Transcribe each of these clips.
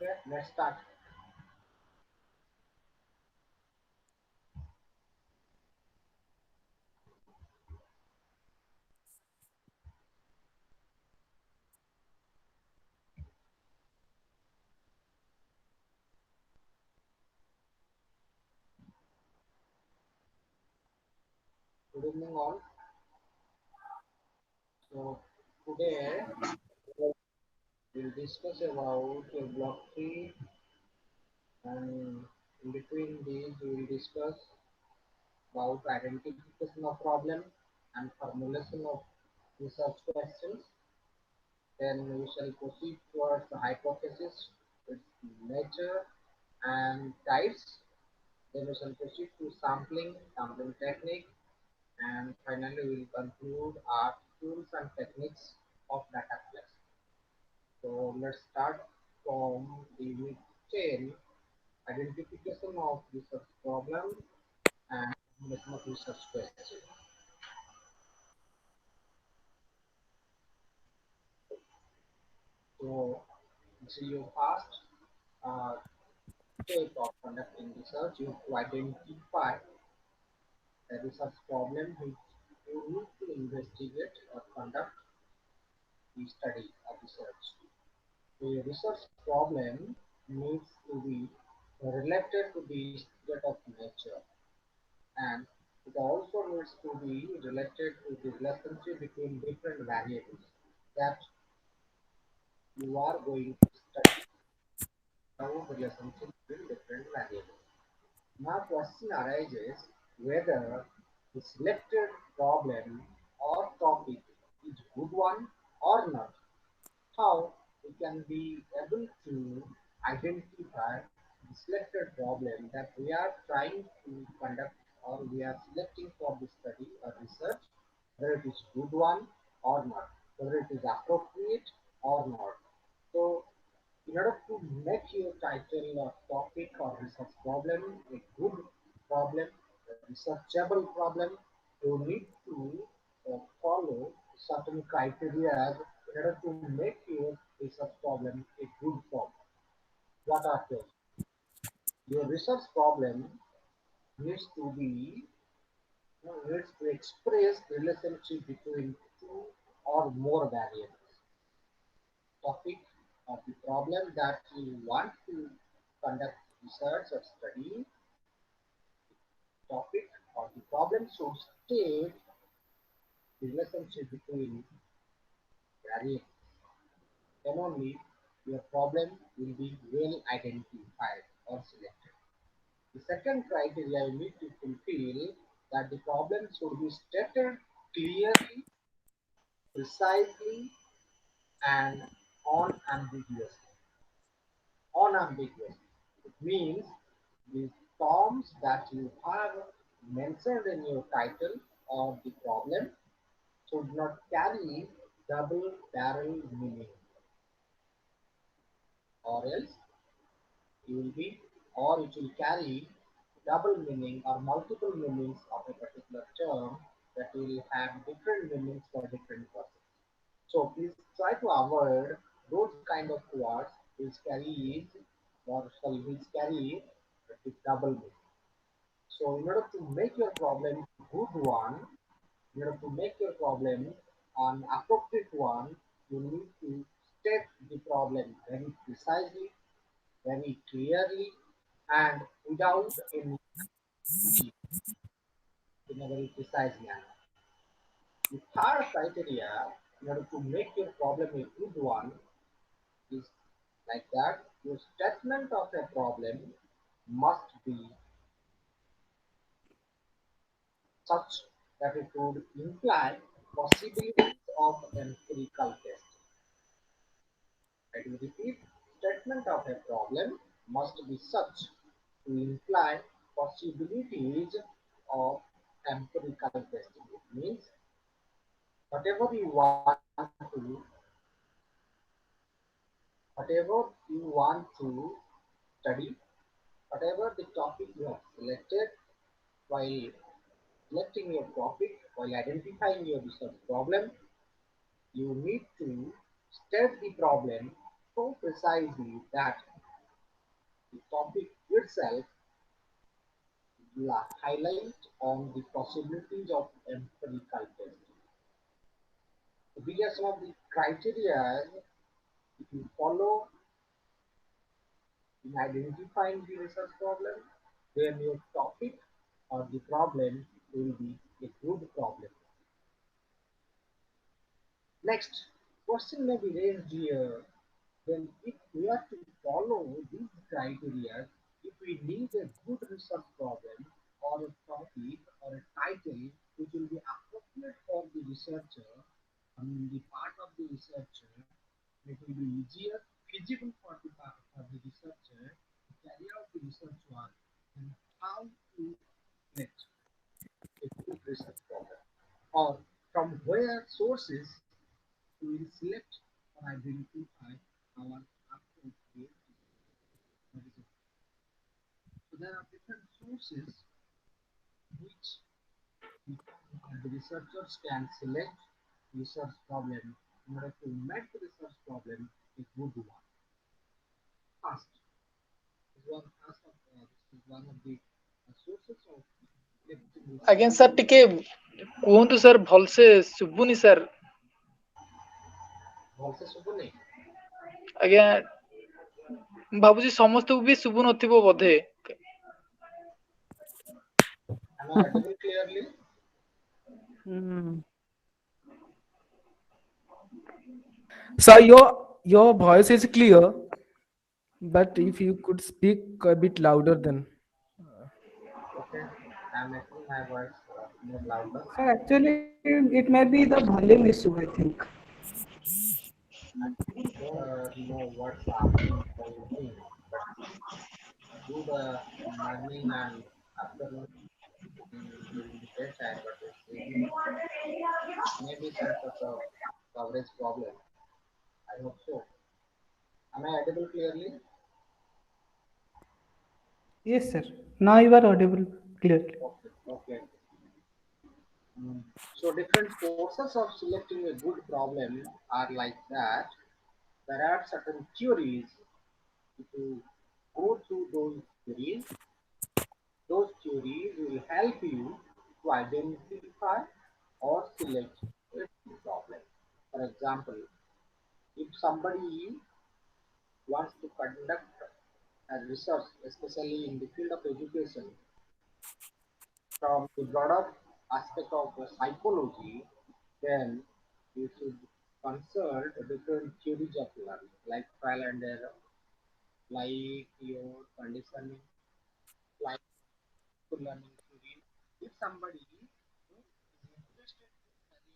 Okay, let's start. Good evening, all. So today we'll discuss about block tree, and in between these we will discuss about identification of problem and formulation of research questions. Then we shall proceed towards the hypothesis, its nature and types. Then we shall proceed to sampling technique, and finally we will conclude our tools and techniques of data collection. So let's start from the mid chain: identification of research problem and formulation of research question. So this is your first uh, step of conducting research. You have to identify the research problem which you need to investigate or conduct the study or research. The research problem needs to be related to the state of nature, and it also needs to be related to the relationship between different variables that you are going to study, how the relationship between different variables. Now question arises whether the selected problem or topic is good one or not. How we can be able to identify the selected problem that we are trying to conduct or we are selecting for the study or research, whether it is good one or not, whether it is appropriate or not. So in order to make your title or topic or research problem a good problem, a researchable problem, you need to follow certain criteria in order to make your research problem a good problem. What are those? Your research problem needs to be needs to express the relationship between two or more variables. Topic or the problem that you want to conduct research or study, topic or the problem should state the relationship between variables. Then only your problem will be well identified or selected. The second criteria you need to fulfill that the problem should be stated clearly, precisely, and unambiguously. Unambiguous. It means the terms that you have mentioned in your title or the problem should not carry double barrel meaning, or else you will be or it will carry double meaning or multiple meanings of a particular term that will have different meanings for different persons. So please try to avoid those kind of words which carry or sorry which carry the double meaning. So in order to make your problem good one, in order to make your problem an appropriate one, you need to state the problem very precisely, very clearly, and without any ambiguity, in a very precise manner. The third criteria in order to make your problem a good one is like that your statement of a problem must be such that it would imply possibilities of empirical testing. I do repeat, statement of a problem must be such to imply possibilities of empirical testing. It means whatever you want to, whatever you want to study, whatever the topic you have selected, while selecting your topic, while identifying your research problem, you need to state the problem so precisely that The topic itself highlight on the possibilities of empirical testing. So these are some of the criteria if you follow in identifying the research problem, then your topic or the problem will be a good problem. Next, question may be raised here. Then, if we are to follow these criteria, if we need a good research problem or a topic or a title which will be appropriate for the researcher, I mean the part of the researcher, it will be easier, feasible for the researcher to carry out the research work and how to select a good research problem or from where sources we will select or identify our appropriate. So there are different sources which the researchers can select research problem in order to make the research problem a good one. First this is one of the sources of selecting research. ଆଜ୍ଞା sir ଟିକେ କୁହନ୍ତୁ sir ଭଲସେ ଶୁଭୁନି sir. ଭଲସେ ଶୁଭୁନି? ଆଜ୍ଞା ମୁଁ ଭାବୁଛି ସମସ୍ତଙ୍କୁ ବି ଶୁଭୁ ନଥିବ ବୋଧେ। Am I audible clearly? Hmm. So your voice is clear, but if you could speak a bit louder, then Okay, I'm making my voice more louder. Sir, actually, it may be the volume issue, I think. I don't know what's happening for me, but do the morning and afternoon during the daytime, but it's evening. Maybe some sort of coverage problem. I hope so. Am I audible clearly? Yes, sir. Now you are audible clearly. Okay, okay. Mm. So different sources of selecting a good problem are like that. There are certain theories. If you go through those theories will help you to identify or select a good problem. For example, if somebody wants to conduct a research, especially in the field of education, from the broader aspect of psychology, then you should consult different theories of learning, like trial and error, like your conditioning, like learning theory. If somebody is interested to study,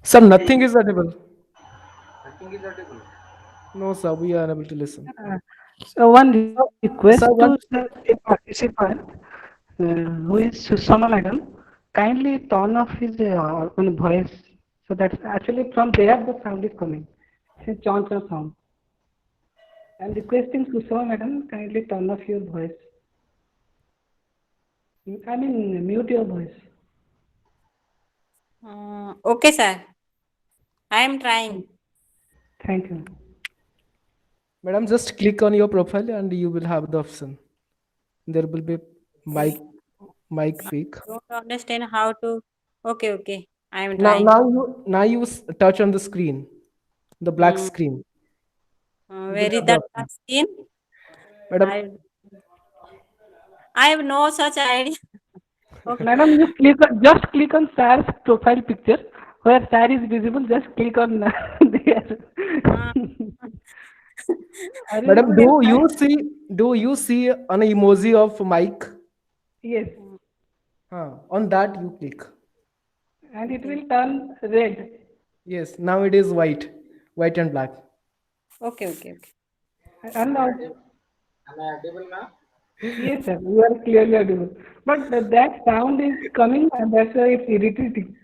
sir, nothing is audible. nothing is audible. No, sir, we are unable to listen. So one request to Sir, the one. participant who is Susama madam, kindly turn off his voice. So that's actually from there the sound is coming. It's chant sound. I'm requesting Susama madam, kindly turn off your voice. I mean, mute your voice. Okay, sir. I am trying. Thank you. Madam, just click on your profile and you will have the option. There will be mic Okay. mic pick. Don't understand how to. Okay, okay. I am Now, trying. touch on the screen, the black Hmm. screen. You will Where is have the that option. skin? Madam, I I have no such idea. Okay. Madam, you just click on sir's profile picture where sir is visible. Just click on there. Uh, Are you madam, able to find? do you see an emoji of mic? Yes, On that you click. and it okay. will turn red. Yes, now it is white and black. Okay, okay, okay. And Am I now, audible? Am I audible now? yes, sir, you are clearly audible. But that sound is coming, and that's why it's irritating.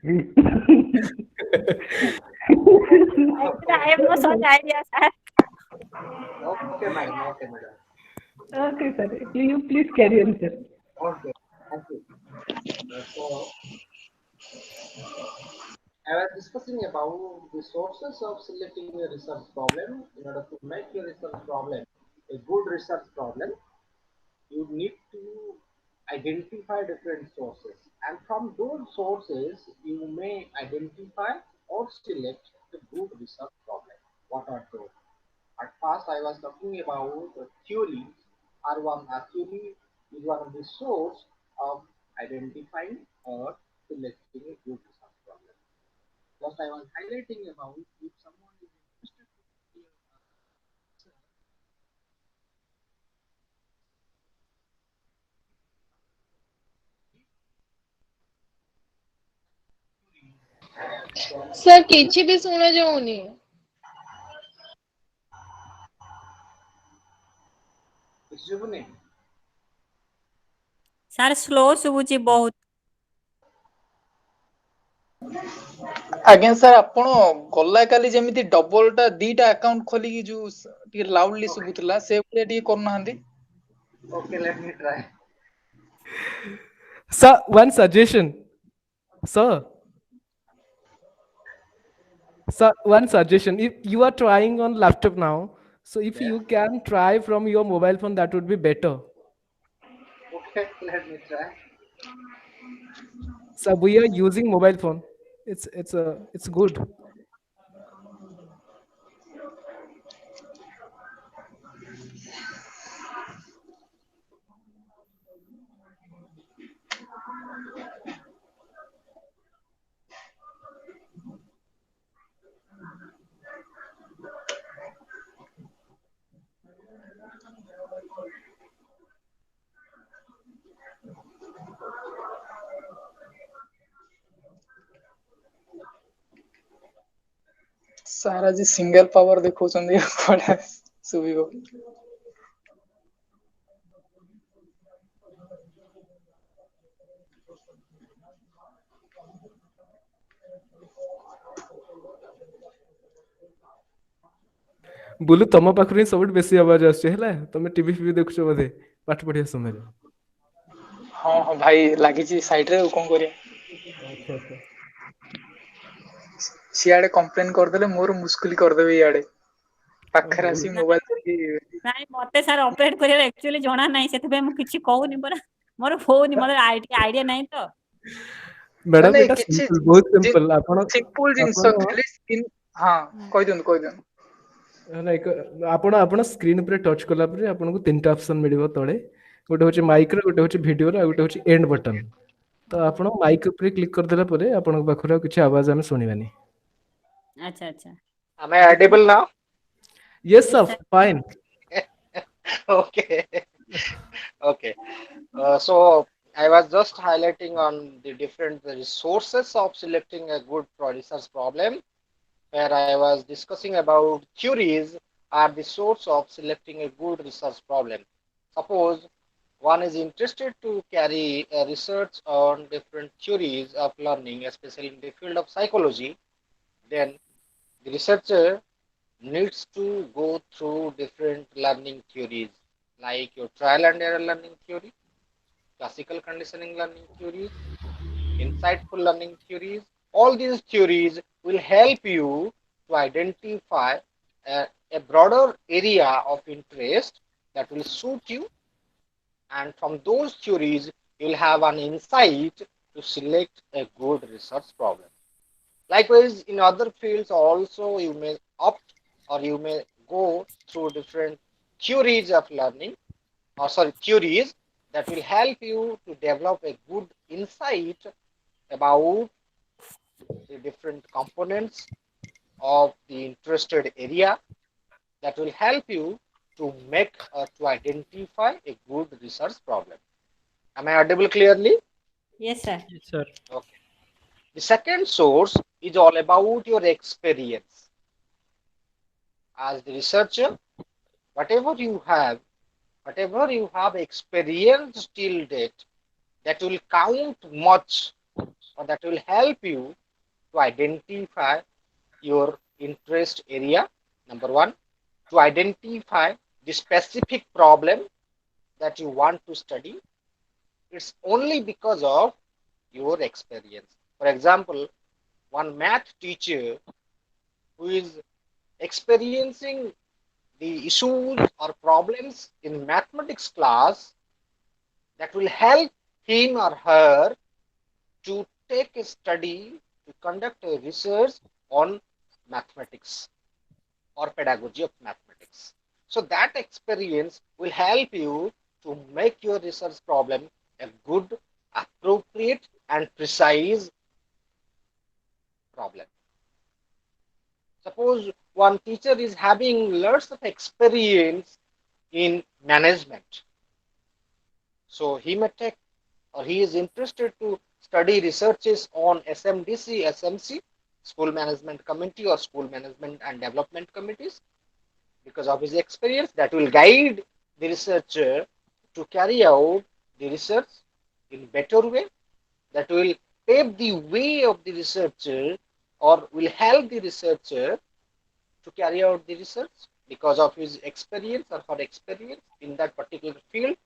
Actually, I have no such idea, sir. Okay, madam. Okay, madam. Okay, sir. You please carry on, sir. Okay, thank you. So I was discussing about the sources of selecting a research problem. In order to make a research problem a good research problem, you need to identify different sources, and from those sources you may identify or select a good research problem. What are those? At first I was talking about theories are one. Theory is one of the source of identifying or selecting a good research problem. First I was highlighting about if someone is interested to be a research, from sir କିଛି ବି ଶୁଣା ଯାଉନି। କିଛି sir slow ଶୁଭୁଛି ବହୁତ। ଆଜ୍ଞା sir ଆପଣ ଗଲା କାଲି ଯେମିତି ଡବଲଟା ଦିଟା ଆକାଉଣ୍ଟ ଖୋଲିକି ଯୋଉ ଟିକେ ଲାଉଡଲି ଶୁଭୁଥିଲା ସେ ଭଳିଆ ଟିକେ କରୁନାହାନ୍ତି। Okay, let me try. Sir, one suggestion. Sir, sir, one suggestion. If you are trying on laptop now, so if Yes. you can try from your mobile phone, that would be better. Okay, let me try. So we are using mobile phone. It's good. Sir ଆଜି single power ଦେଖଉଛନ୍ତି କୁଆଡେ ଶୁଭିବ। ବୁଲୁ ତମ ପାଖରୁ ହିଁ ସବୁଠୁ ବେଶୀ ଆବାଜ ଆସୁଛି ହେଲା। ତମେ ଟିଭି ଫିଭି ଦେଖୁଛ ବୋଧେ ପାଠ ପଢିବା ସମୟରେ। ହଁ ହଁ ଭାଇ ଲାଗିଛି ସାଇଡରେ ଆଉ କଣ କରିବା। ଆଚ୍ଛା ଆଚ୍ଛା। ସିଆଡେ କମ୍ପ୍ଲେନ କରିଦେଲେ ମୋର ମୁସ୍କୁଲି କରିଦେବେ ଇଆଡେ ପାଖରେ ହଉ। ଆସିକି ମୋବାଇଲ ଧରିକି। ନାଇଁ ମତେ ସାର୍ ଅପରେଟ କରିବା ଆକ୍ଚୁଆଲି ଜଣା ନାହିଁ, ସେଥିପାଇଁ ମୁଁ କିଛି କହୁନି ପରା। ମୋର ହଉନି, ମୋର ଆଇଡିଆ ନାହିଁ ତ। ନାଇଁ ମ୍ୟାଡାମ ନାଇଁ ଏଇଟା କିଛି ସିମ୍ପଲ, ବହୁତ ସିମ୍ପଲ। ଆପଣ ସିମ୍ପଲ ଜିନିଷ ଆପଣ ଖାଲି ହଁ କହିଦିଅନ୍ତୁ କହିଦିଅନ୍ତୁ। ଆପଣ ଆପଣ ସ୍କ୍ରିନ ଉପରେ ଟଚ୍ କଲା ପରେ ଆପଣଙ୍କୁ ତିନିଟା ଅପସନ ମିଳିବ ତଳେ। ଗୋଟେ ହଉଛି ମାଇକ୍ର, ଗୋଟେ ହଉଛି ଭିଡିଓର, ଆଉ ଗୋଟେ ହଉଛି ଏଣ୍ଡ ବଟନ। ତ ଆପଣ ମାଇକ୍ ଉପରେ କ୍ଲିକ୍ କରିଦେଲା ପରେ ଆପଣଙ୍କ ପାଖରୁ ଆଉ କିଛି ଆୱାଜ ଆମେ ଶୁଣିବାନି। ଆଚ୍ଛା ଆଚ୍ଛା। Am I audible now? Yes Yes sir, sir. fine. Okay. Okay. So I was just highlighting on the different resources of selecting a good research problem, where I was discussing about theories are the source of selecting a good research problem. Suppose one is interested to carry a research on different theories of learning, especially in the field of psychology, then the researcher needs to go through different learning theories like your trial and error learning theory, classical conditioning learning theories, insightful learning theories. All these theories will help you to identify a broader area of interest that will suit you, and from those theories you will have an insight to select a good research problem. Likewise, in other fields also you may opt or you may go through different theories of learning, or sorry, theories that will help you to develop a good insight about the different components of the interested area that will help you to make or to identify a good research problem. Am I audible clearly? Yes sir. Yes sir. Okay. The second source is all about your experience. As the researcher, whatever you have, whatever you have experienced till date, that will count much, or that will help you to identify your interest area. Number one, to identify the specific problem that you want to study. It's only because of your experience. For example, one math teacher who is experiencing the issues or problems in mathematics class, that will help him or her to take a study, to conduct a research on mathematics or pedagogy of mathematics. So that experience will help you to make your research problem a good, appropriate, and precise problem. Suppose one teacher is having lots of experience in management. So he may take, or he is interested to study researches on SMDC, SMC, School Management Committee or School Management and Development Committees. Because of his experience, that will guide the researcher to carry out the research in better way, that will pave the way of the researcher or will help the researcher to carry out the research because of his experience or her experience in that particular field.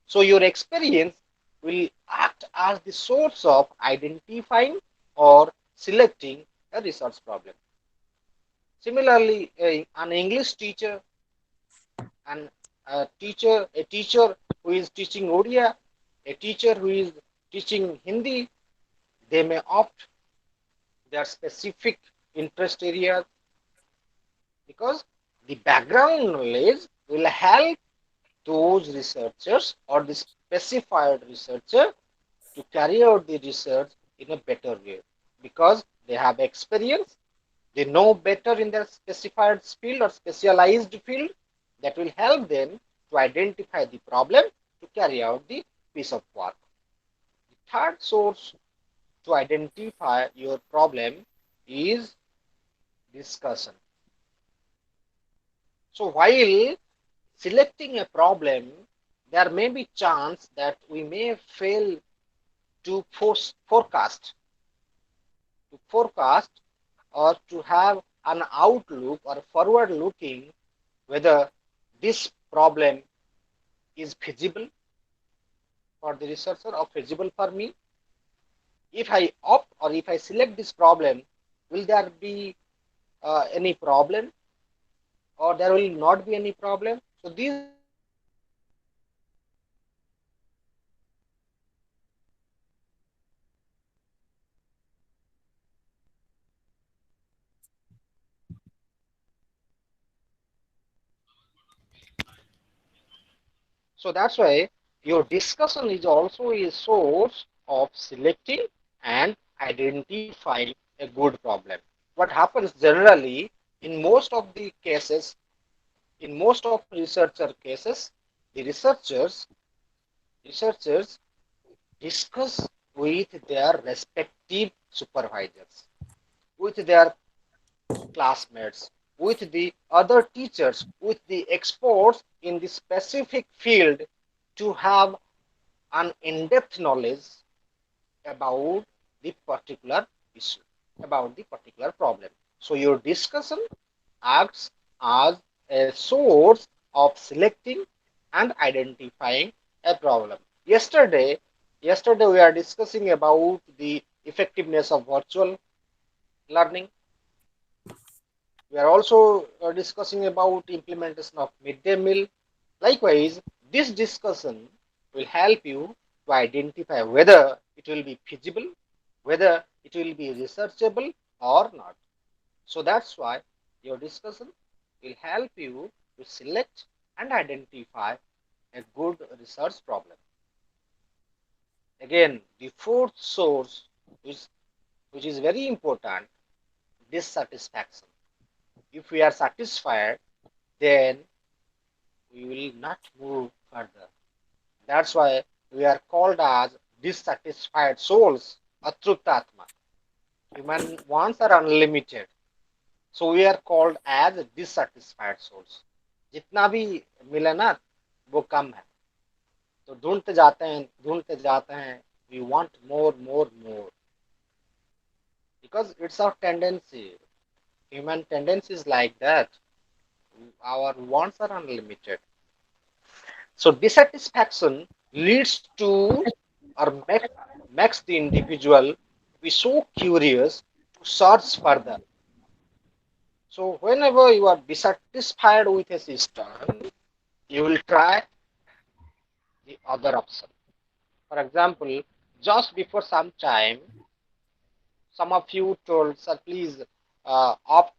So your experience will act as the source of identifying or selecting a research problem. Similarly, an English teacher and a teacher who is teaching Odia, a teacher who is teaching Hindi, they may opt their specific interest areas because the background knowledge will help those researchers or the specified researcher to carry out the research in a better way because they have experience, they know better in their specified field or specialized field, that will help them to identify the problem to carry out the piece of work. The third source to identify your problem is discussion. So while selecting a problem, there may be chance that we may fail to forecast or to have an outlook or forward looking whether this problem is feasible for the researcher or feasible for me. If I opt or if I select this problem, will there be any problem or there will not be any problem? So these are the sources to identify your problem. So that's why your discussion is also a source of selecting and identifying a good problem. What happens generally in most of the cases, in most of researcher cases, the researchers discuss with their respective supervisors, with their classmates, with the other teachers, with the experts in the specific field to have an in-depth knowledge about the particular issue, about the particular problem. So your discussion acts as a source of selecting and identifying a problem. Yesterday we are discussing about the effectiveness of virtual learning. We are also discussing about implementation of midday meal. Likewise, this discussion will help you to identify whether it will be feasible, whether it will be researchable or not. So that's why your discussion will help you to select and identify a good research problem. Again, the fourth source, which is very important, dissatisfaction. If we are satisfied, then we will not move further. That's why we are called as dissatisfied souls, atruptatma. Human wants are unlimited. So we are called as dissatisfied souls. जितना भी मिले ना वो कम है, तो ढूंढते जाते हैं, we want more, because it's our tendency. Human tendency is like that. Our wants are unlimited. So dissatisfaction leads to or makes the individual be so curious to search further. So whenever you are dissatisfied with a system, you will try the other option. For example, just before some time, some of you told, sir, please off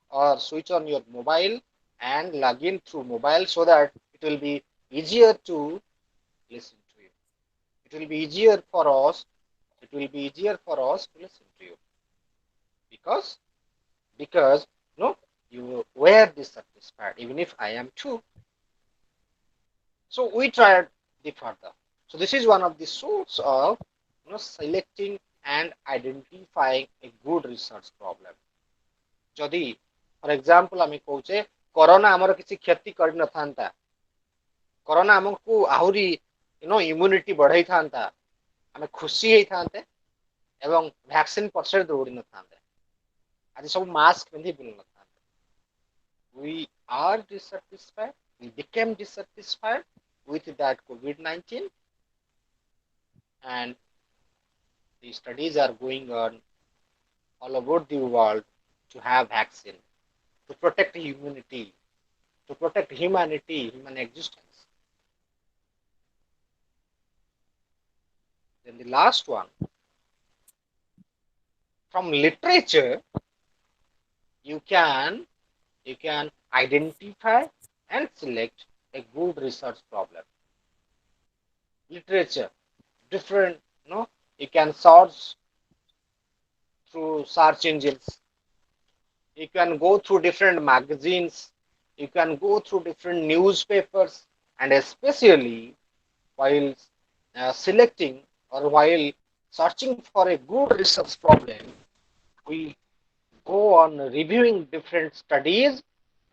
or switch on your mobile and log in through mobile so that it will be easier to listen to you. It will be easier for us. It will be easier for us to listen to you because no, you were dissatisfied, even if I am too. So we tried the further. So this is one of the source of selecting and identifying a good research problem. जदि for example आम कहे corona आमर किसी क्षति कर न था, corona आमको आहुरी इम्यूनिटी बढ़ाई था, आम खुशी होता एवं वैक्सीन पछरे दौड़ी न था, आज सब मास्क पिंधि बुल न था. We are dissatisfied, we became dissatisfied with that COVID-19, and the studies are going on all over the world to have vaccine, to protect humanity, to protect humanity, human existence. Then the last one, from literature, you can identify and select a good research problem. Literature, different, you can search through search engines. You can go through different magazines. You can go through different newspapers, and especially while selecting or while searching for a good research problem, we go on reviewing different studies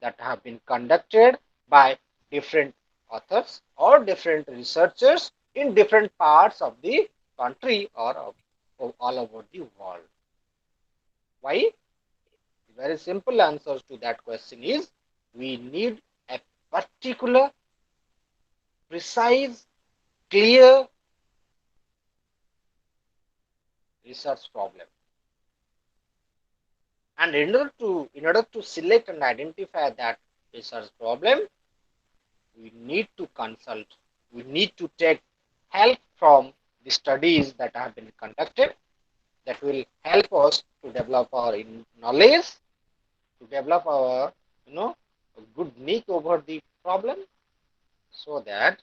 that have been conducted by different authors or different researchers in different parts of the country or of all over the world. Why? The very simple answer to that question is we need a particular, precise, clear research problem. And in order to select and identify that research problem, we need to consult, we need to take help from the studies that have been conducted, that will help us to develop our knowledge, to develop our a good niche over the problem, so that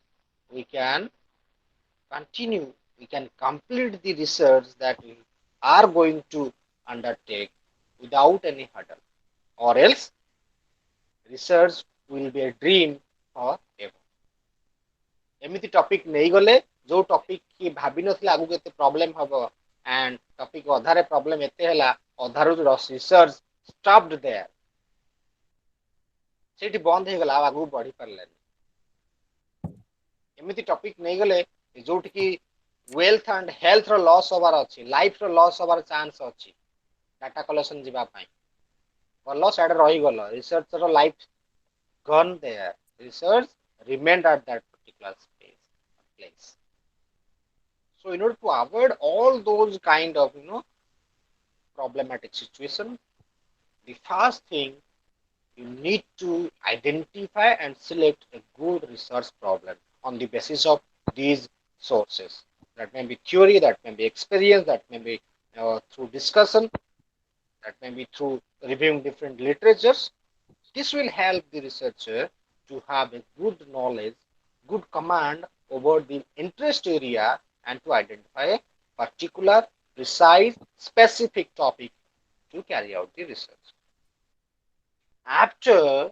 we can continue, we can complete the research that we are going to undertake without any hurdle, or else research will be a dream forever. एमती topic नहीं गले जो topic की भाभी नथिले आगु केते problem हबो and topic अधारे problem एते हला अधारु रिसर्च स्टॉप्ड देयर सेठी बंद हे गला आगु बढ़ी परले एमती टॉपिक नहीं गले जोठी की वेल्थ एंड हेल्थ रो लॉस होबार अछि, लाइफ रो लॉस होबार चांस अछि डाटा कलेक्शन जिबा पई गलो साइड रही गलो रिसर्च रो लाइफ गन देयर, research remained at that particular place. So in order to avoid all those kind of problematic situation, the first thing you need to identify and select a good research problem on the basis of these sources. That may be theory, that may be experience, that may be through discussion, that may be through reviewing different literatures. This will help the researcher to have a good knowledge, good command over the interest area, and to identify a particular, precise, specific topic to carry out the research. After,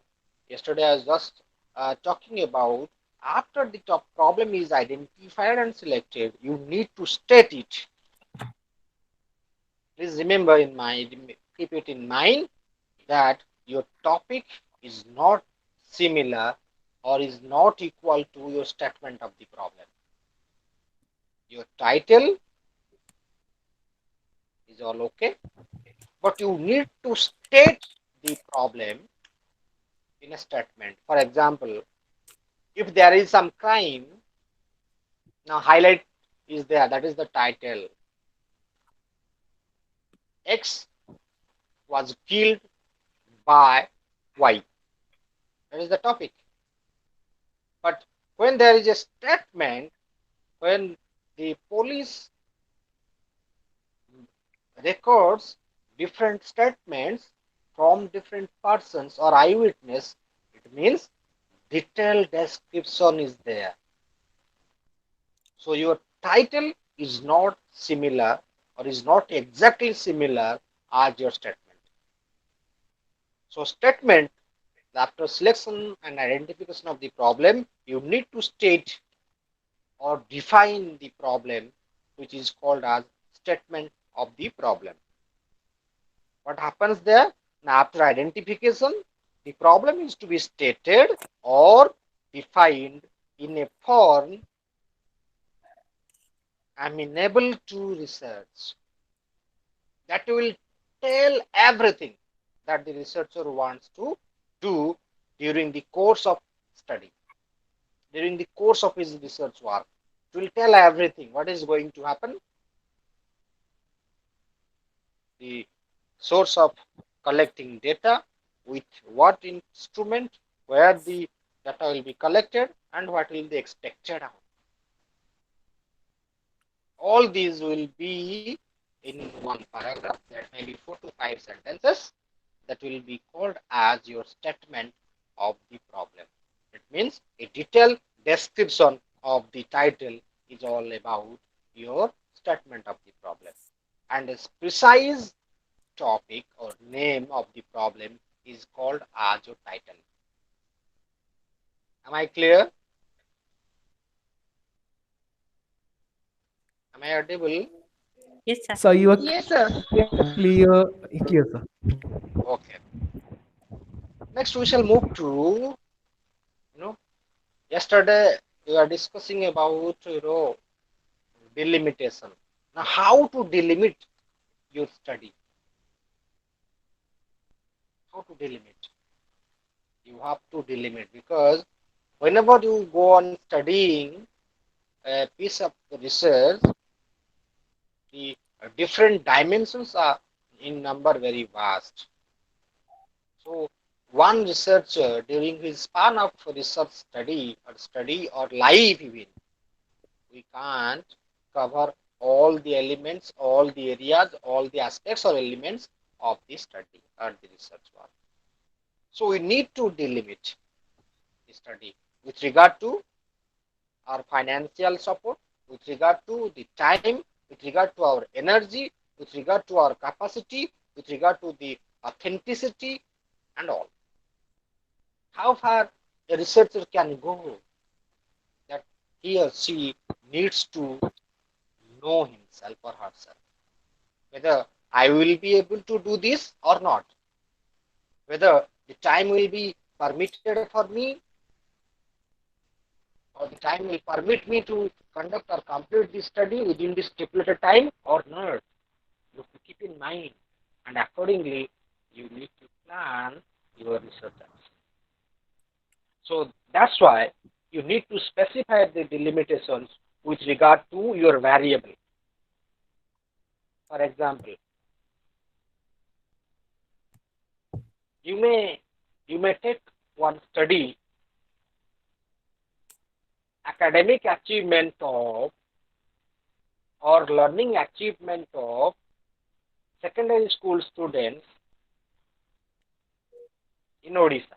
yesterday I was just talking about, after the top problem is identified and selected, you need to state it. Please remember keep it in mind that your topic is not similar or is not equal to your statement of the problem. Your title is all okay, but you need to state the problem in a statement. For example, if there is some crime, now highlight is there, that is the title. X was killed by Y. That is the topic. But when there is a statement, when the police records different statements from different persons or eyewitness, it means detailed description is there. So your title is not similar or is not exactly similar as your statement. So statement, after selection and identification of the problem, you need to state or define the problem, which is called as statement of the problem. What happens there? Now, after identification, the problem is to be stated or defined in a form amenable to research that will tell everything that the researcher wants to do during the course of study, during the course of his research work. It will tell everything what is going to happen, the source of collecting data, with what instrument, where the data will be collected, and what will be expected out. All these will be in one paragraph, that may be 4 to 5 sentences, that will be called as your statement of the problem. It means a detailed description of the title is all about your statement of the problem, and a precise topic or name of the problem is called as your title. Am I clear? Am I audible? Yes, sir. So you are Yes, sir. clear, clear, sir. Okay. Next, we shall move to, yesterday we are discussing about, delimitation. Now, how to delimit your study? How to delimit? You have to delimit, because whenever you go on studying a piece of research, the different dimensions are in number very vast. So one researcher during his span of research study or life even, we can't cover all the elements, all the areas, all the aspects or elements of the study or the research work. So we need to delimit the study with regard to our financial support, with regard to the time, with regard to our energy, with regard to our capacity, with regard to the authenticity and all. How far a researcher can go, that he or she needs to know himself or herself, whether I will be able to do this or not, whether the time will be permitted for me, or the time will permit me to conduct or complete this study within this stipulated time or not. You have to keep in mind, and accordingly you need to plan your research. So that's why you need to specify the delimitations with regard to your variable. For example, you may take one study academic achievement of or learning achievement of secondary school students in Odisha.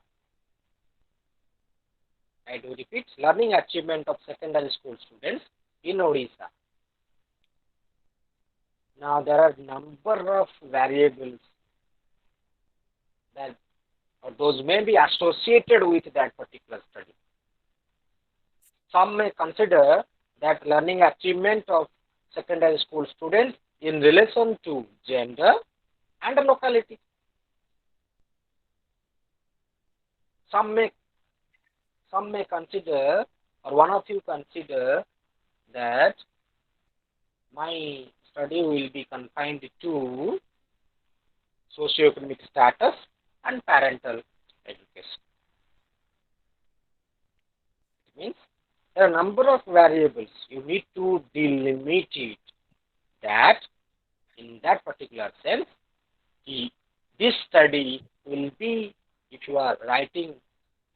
I do repeat, learning achievement of secondary school students in Odisha. Now there are number of variables that, or those may be associated with that particular study. Some may consider that learning achievement of secondary school students in relation to gender and locality. Some may consider, or one of you consider, that my study will be confined to socioeconomic status and parental education. It means there are a number of variables. You need to delimit it, that in that particular sense, the this study will be, if you are writing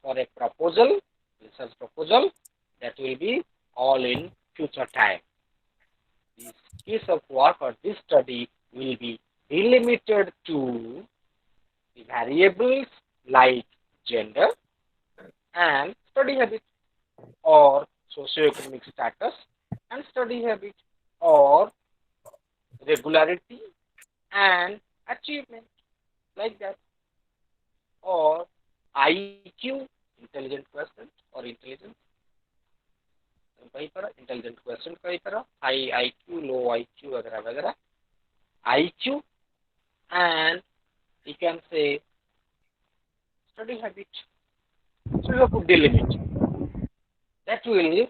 for a proposal, research proposal, that will be all in future time. This piece of work or this study will be delimited to the variables like gender and study habit, or socioeconomic status and study habit, or regularity and achievement, like that, or IQ, intelligent question or intelligence, intelligent question, high IQ, low IQ, वगैरह वगैरह, IQ, and you can say study habit. So you have to delimit. That will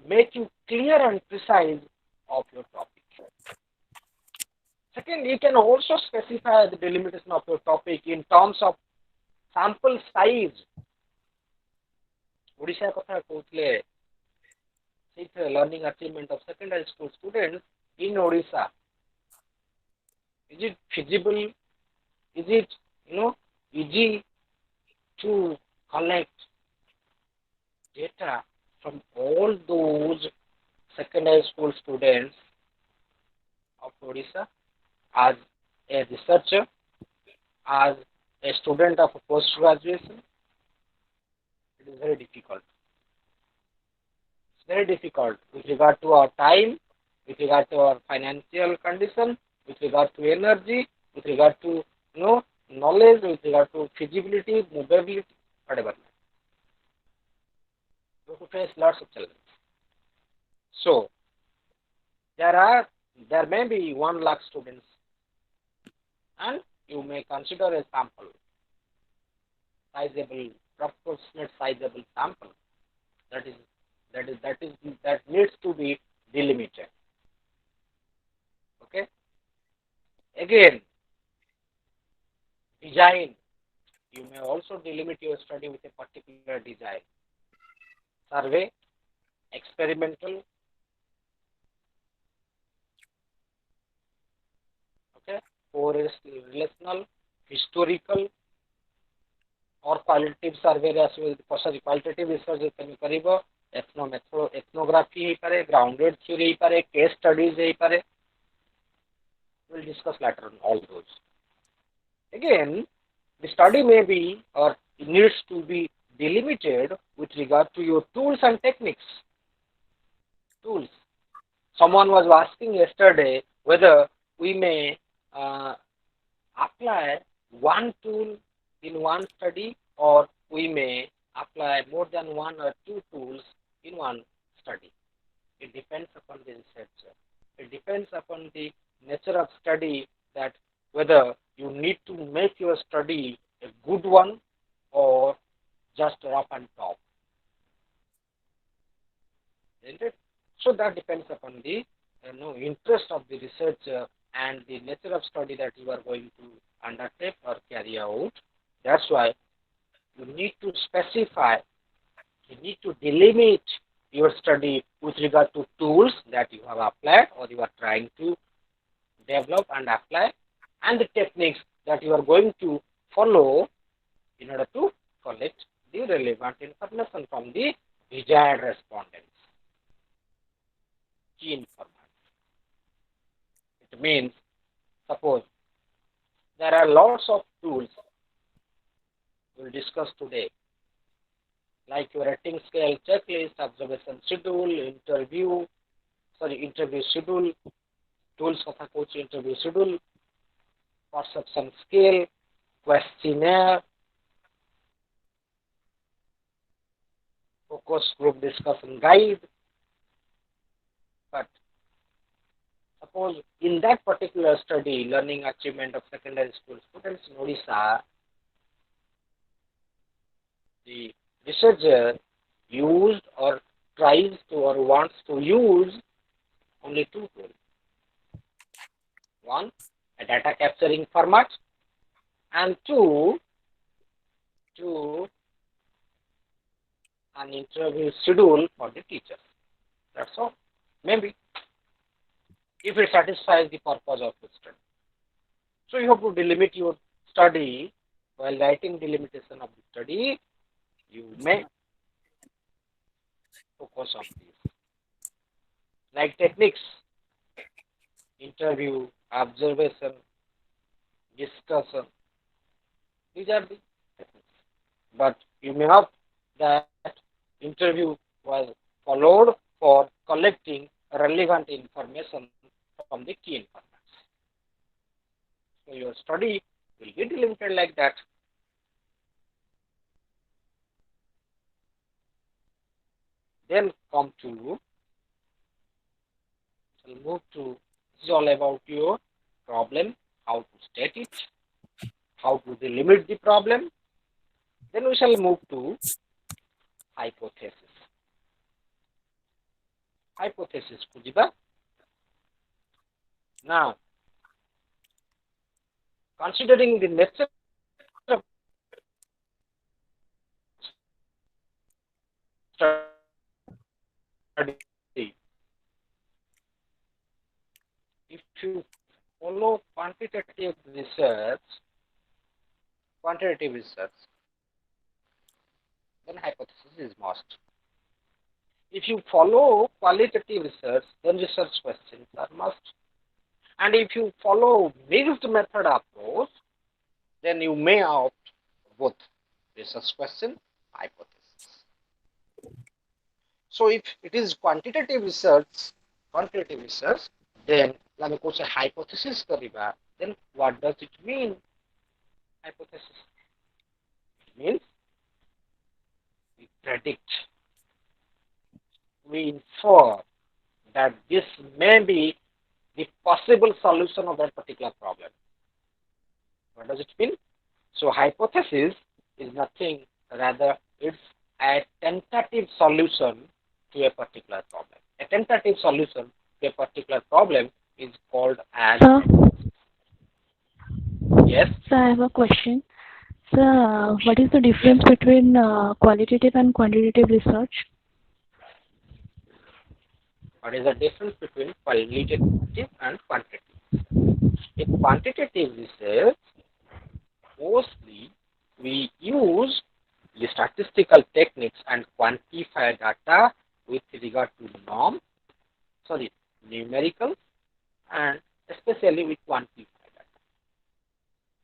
make you clear and precise of your topic. Second, you can also specify the delimitation of your topic in terms of sample size. Odisha kotha kohutile, learning achievement of secondary school students in Odisha. Is it feasible? Is it easy to collect data from all those secondary school students of Odisha as a researcher, as a student of post-graduation? It is very difficult. It's very difficult with regard to our time, with regard to our financial condition, with regard to energy, with regard to knowledge, with regard to feasibility, movability, whatever. We have to face lots of challenges. So there may be 1 lakh students, and you may consider a sample, sizable, proportionate sizable sample that needs to be delimited. Okay. Again, design. You may also delimit your study with a particular design. Survey, experimental, okay, or relational, historical, or qualitative survey qualitative research करिबो, ethnography grounded theory case studies we'll discuss later on all those. Again, the study may be or needs to be delimited with regard to your tools and techniques. Tools. Someone was asking yesterday whether we may apply one tool in one study, or we may apply more than 1 or 2 tools in one study. It depends upon the researcher. It depends upon the nature of study, that whether you need to make your study a good one or just rough and top. Isn't it? So that depends upon the interest of the researcher and the nature of study that you are going to undertake or carry out. That's why you need to specify, you need to delimit your study with regard to tools that you have applied or you are trying to develop and apply, and the techniques that you are going to follow in order to collect the relevant information from the desired respondents. Key information. It means, suppose there are lots of tools we'll discuss today, like your rating scale checklist, observation schedule, interview schedule, tools of a coach interview schedule, perception scale, questionnaire, focus group discussion guide. But suppose in that particular study, learning achievement of secondary school students in Odisha, the researcher used or tries to or wants to use only 2 tools. One, a data capturing format, and two, an interview schedule for the teachers. That's all. Maybe, if it satisfies the purpose of the study. So you have to delimit your study, while writing delimitation of the study, you may focus on this. Like techniques, interview, observation, discussion. These are the techniques. But you may not that interview was followed for collecting relevant information from the key informants. So your study will be delimited like that. Then come to, we'll move to, this is all about your problem, how to state it, how to delimit the problem. Then we shall move to hypothesis. Hypothesis kujiba. Now, considering the nature of study, if you follow quantitative research, then hypothesis is must. If you follow qualitative research, then research questions are must. And if you follow mixed method approach, then you may opt both research question, hypothesis. So if it is quantitative research, then like a hypothesis kariba, then what does it mean? Hypothesis. It means we predict, we infer that this may be the possible solution of that particular problem. What does it mean? So hypothesis is nothing, rather it's a tentative solution to a particular problem. A tentative solution to a particular problem is called as... Sir? Yes? Sir, I have a question. Sir, what is the difference between qualitative and quantitative research? What is the difference between qualitative and quantitative? In quantitative research, mostly we use the statistical techniques and quantify data with regard to numerical, and especially we quantify data.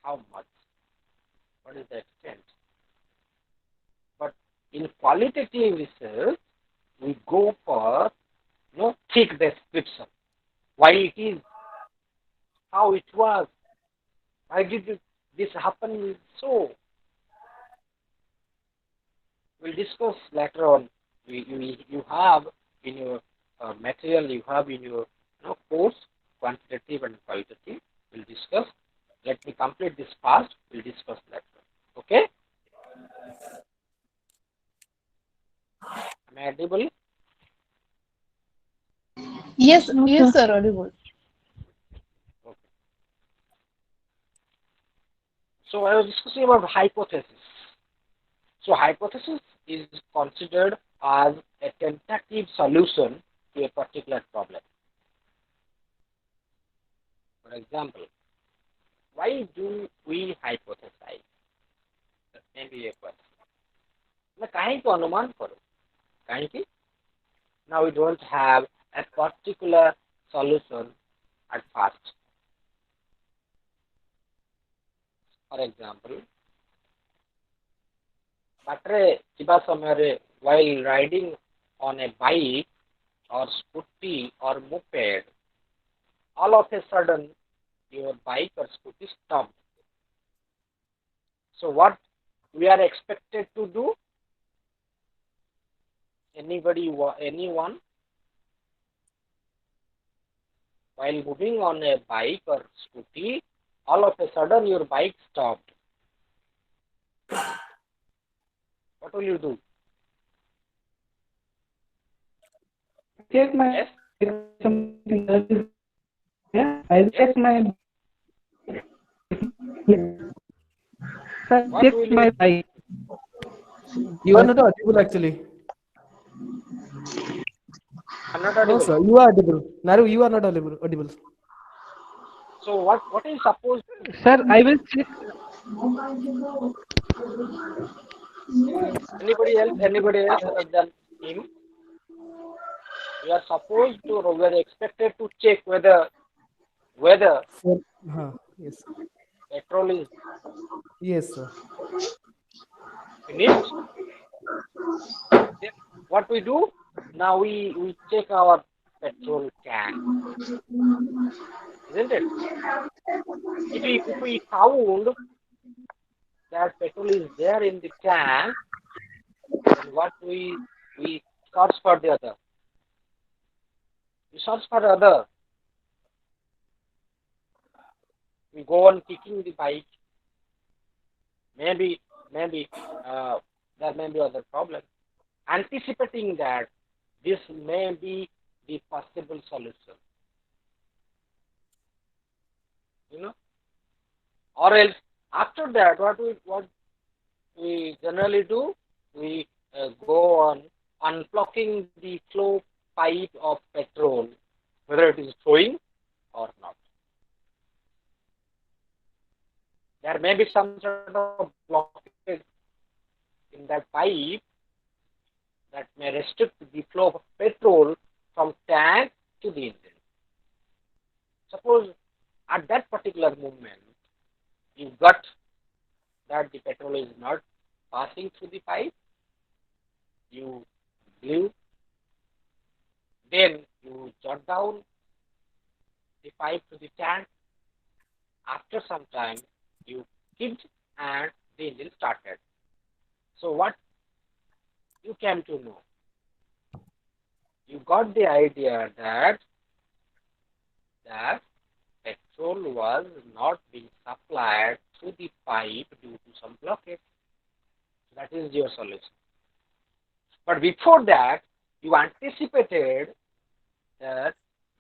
How much? What is the extent? But in qualitative research, we go for thick description. Why it is, how it was, why did this happen so. We'll discuss later on. You have in your material, you have in your course, quantitative and qualitative. We'll discuss. Let me complete this part. We'll discuss later. Okay? Am I audible? Yes, No, yes, sir. sir, audible. Okay. So I was discussing about hypothesis. So hypothesis is considered as a tentative solution to a particular problem. For example, why do we hypothesize? That may be a question. Now we don't have a particular solution at first. For example, while riding on a bike or scooty or moped, all of a sudden your bike or scooty stopped. So what we are expected to do? Anyone? While moving on a bike or scooty, all of a sudden your bike stopped. What will you do? Check my something else is there. I'll check my sir, What check will my you bike. You are not audible actually. I'm not No, audible. sir, you are audible. Naru, you are not audible. So what is supposed? Sir, I will check. Anybody else? Anybody else other than him? We are supposed to, we are expected to check whether Yes. petrol is Yes, sir. finished. Then what we do? Now we check our petrol tank, isn't it? If we found that petrol is there in the tank, then what we search for the other. We search for the other. We go on kicking the bike. Maybe there may be other problem. Anticipating that this may be the possible solution. Or else after that, what we generally do, we go on unblocking the flow pipe of petrol, whether it is flowing or not. There may be some sort of blockage in that pipe that may restrict the flow of petrol from tank to the engine. Suppose at that particular moment, you got that the petrol is not passing through the pipe, you blew, then you jot down the pipe to the tank. After some time, you kicked and the engine started. So what you came to know? You got the idea that petrol was not being supplied through the pipe due to some blockage. That is your solution. But before that, you anticipated that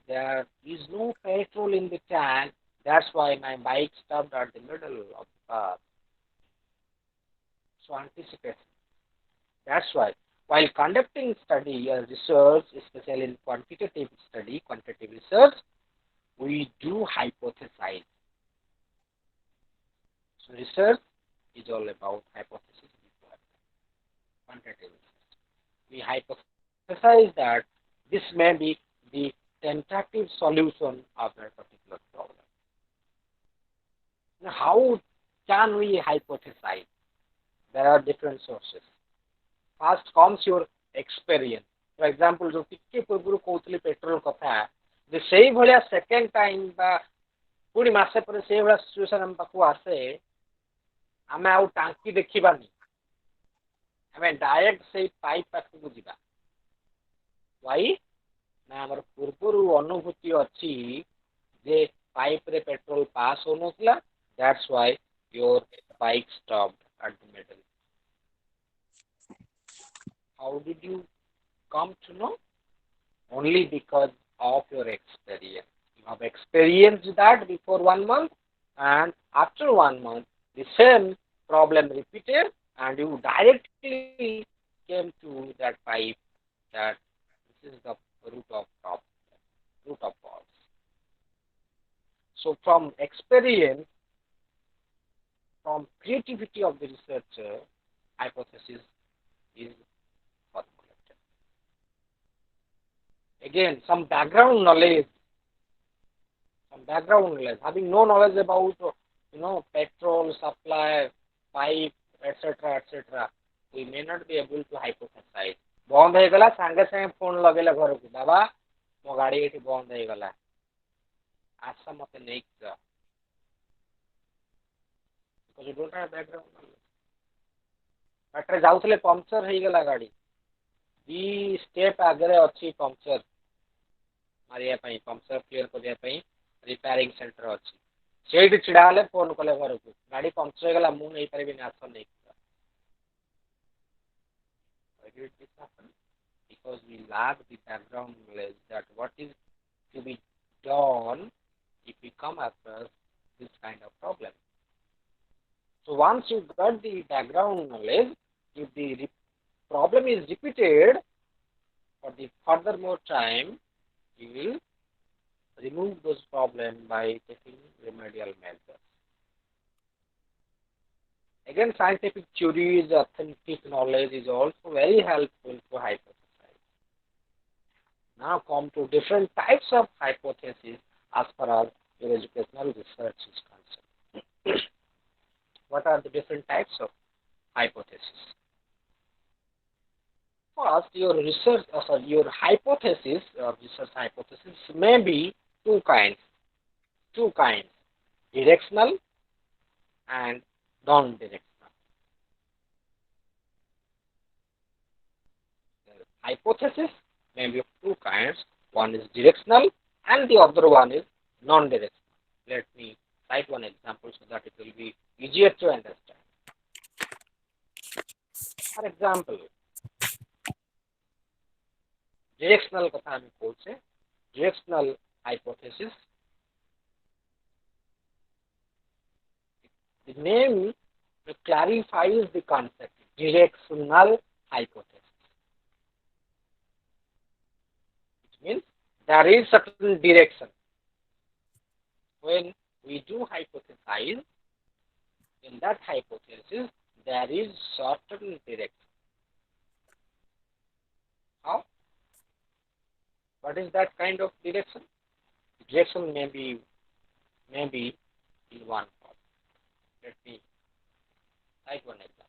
there is no petrol in the tank. That's why my bike stopped at the middle of the path. So anticipate. That's why while conducting study or research, especially in quantitative study, quantitative research, we do hypothesize. So research is all about hypothesis. Quantitative research. We hypothesize that this may be the tentative solution of that particular problem. Now, how can we hypothesize? There are different sources. First comes your experience. For example, जो टिके पूर्व कहूली petrol कथा जे सेही भलिया second time बा पुणी मासे पर सेही भलिया सिचुएशन हम पाखु आसे आमे आउ टांकी देखिबानी आमे डायरेक्ट से पाइप पाखु जिबा वाई ना हमर पूर्वरु अनुभूति अछि जे पाइप रे पेट्रोल पास होनोतला. That's why your bike stopped at the middle. How did you come to know? Only because of your experience. You have experienced that before 1 month, and after 1 month, the same problem repeated, and you directly came to that pipe that this is the root of cause. So from experience, from creativity of the researcher, hypothesis is formulated. Again, some background knowledge. Having no knowledge about petrol supply, pipe, etc., we may not be able to hypothesize. बंद हो गला संगे संगे phone लगेला घर को बाबा मो गाड़ी एठी बंद हो गला आशा मते नहीं जा because you don't have background knowledge. Battery जाउथले पंक्चर हो गला गाड़ी दी स्टेप आगरे अछि पंक्चर मारिया पई पंक्चर क्लियर करिया पई रिपेयरिंग सेंटर अछि सेठी छिडा हले फोन कले घर को गाड़ी पंक्चर हो गला मु नहीं परबी ना आशा नहीं did this happen? Because we lack the background knowledge that what is to be done if we come across this kind of problem. So once you got the background knowledge, if the problem is repeated for the furthermore time, you will remove those problems by taking remedial measures. Again, scientific theories, authentic knowledge is also very helpful to hypothesize. Now come to different types of hypotheses as far as your educational research is concerned. What are the different types of hypotheses? First, your research, your hypothesis, research hypothesis may be two kinds, directional and non-directional. The hypothesis may be of two kinds. One is directional and the other one is non-directional. Let me cite one example so that it will be easier to understand. For example, directional কথা আমি বলছি, directional hypothesis. The name clarifies the concept, directional hypothesis. It means there is certain direction. When we do hypothesize, in that hypothesis, there is certain direction. How? What is that kind of direction? The direction may be in one form. Let me cite one example.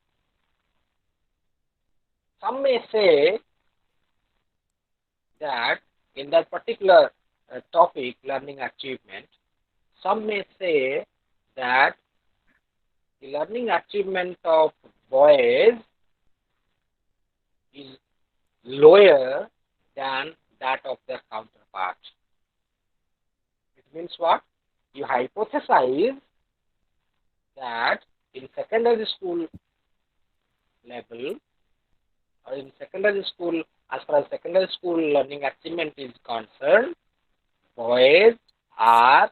Some may say that in that particular topic, learning achievement, some may say that the learning achievement of boys is lower than that of their counterpart. It means what? You hypothesize that in secondary school level or in secondary school, as far as secondary school learning achievement is concerned, boys are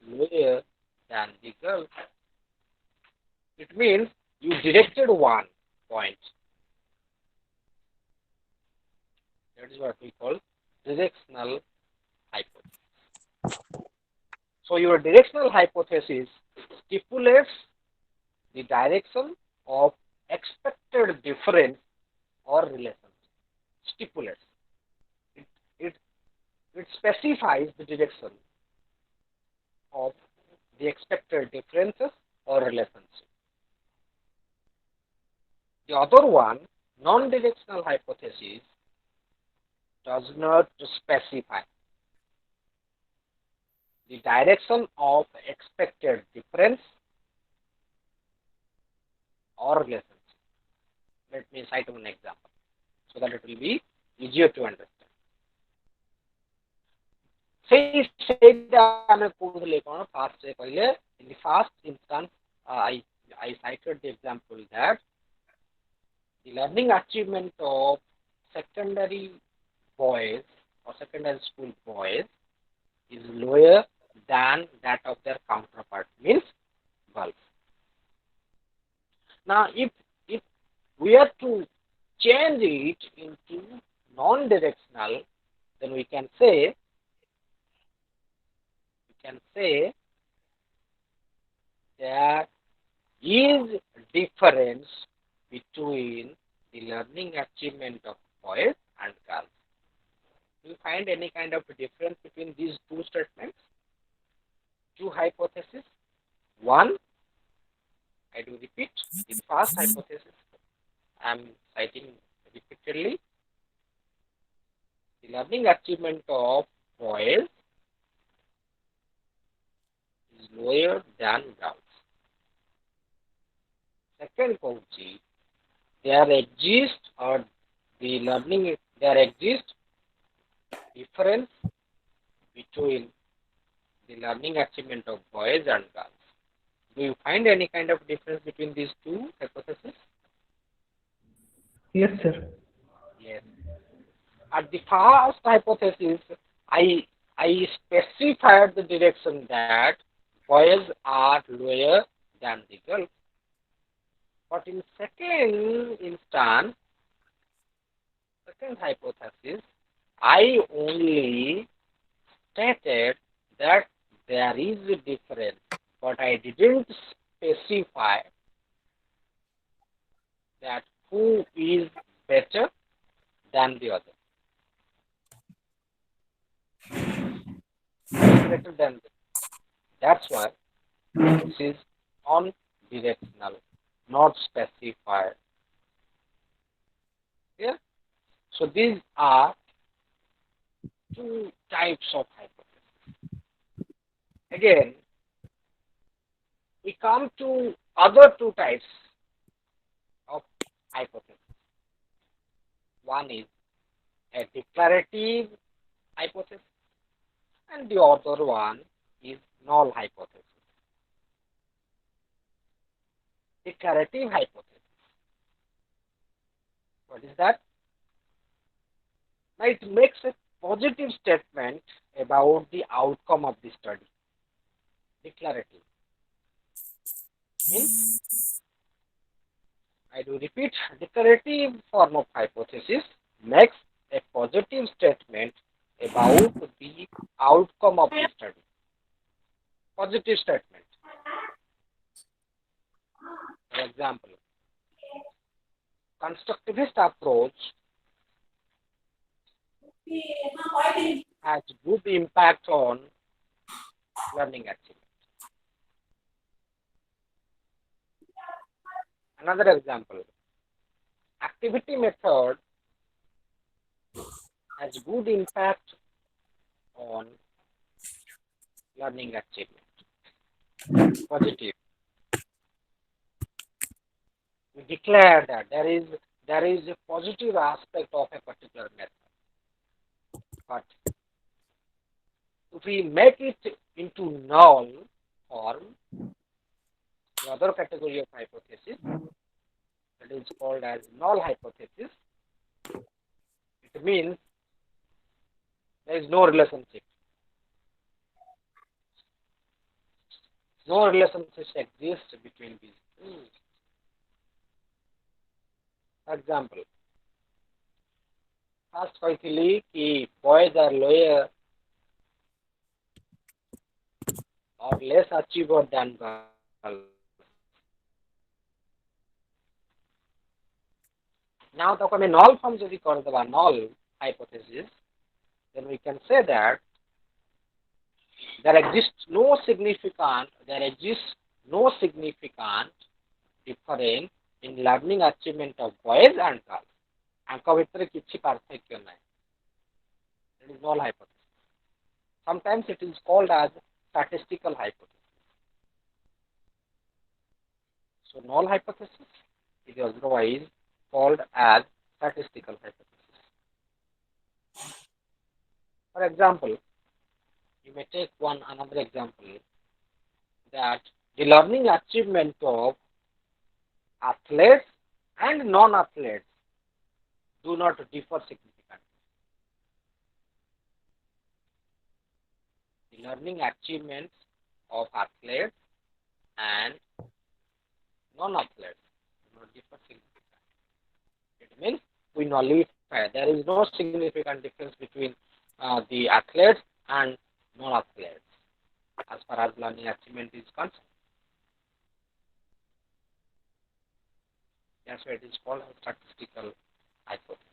lower than the girls. It means you directed one point. That is what we call directional hypothesis. So your directional hypothesis stipulates the direction of expected difference or relation. Stipulates. It specifies the direction of the expected differences or relationship. The other one, non-directional hypothesis, does not specify the direction of expected difference or relationship. Let me cite one example so that it will be easier to understand. In the first instance, I cited the example that the learning achievement of secondary boys or secondary school boys is lower than that of their counterpart, means girls. Now, if we are to change it into non-directional, then we can say there is difference between the learning achievement of boys and girls. Do you find any kind of difference between these two statements? Two hypotheses. One, I do repeat, the first hypothesis I am citing repeatedly. The learning achievement of boys is lower than girls. Second quality, there exists difference between the learning achievement of boys and girls. Do you find any kind of difference between these two hypotheses? Yes, sir. Yes. At the first hypothesis, I specified the direction that boys are lower than the girls. But in second instance, second hypothesis, I only stated that there is a difference, but I didn't specify that who is better than the other. Better than the, that's why this is non-directional, not specified. Yeah. So these are two types of hypothesis. Again, we come to other two types of hypothesis. One is a declarative hypothesis, and the other one is null hypothesis. Declarative hypothesis. What is that? Now it makes a positive statement about the outcome of the study. Declarative means, I do repeat, declarative form of hypothesis makes a positive statement about the outcome of the study. Positive statement. For example, constructivist approach has good impact on learning achievement. Another example, activity method has good impact on learning achievement. Positive. We declare that there is a positive aspect of a particular method. But if we make it into null form, the other category of hypothesis, that is called as null hypothesis, it means there is no relationship. No relationship exists between these two. For example, first कहଥିଲି कि boys are lower or less achiever than girls. Now तो हमें null form यदि कर देवा null hypothesis, then we can say that there exists no significant difference in learning achievement of boys and girls. आंक भितर किछि पार्थक्य नाही. It is null hypothesis. Sometimes it is called as statistical hypothesis. So null hypothesis is otherwise called as statistical hypothesis. For example, you may take another example, that the learning achievement of athletes and non-athletes do not differ significantly. The learning achievements of athletes and non-athletes do not differ significantly. It means we nullify. There is no significant difference between the athletes and non-athletes as far as learning achievement is concerned. That's why it is called a statistical hypothesis.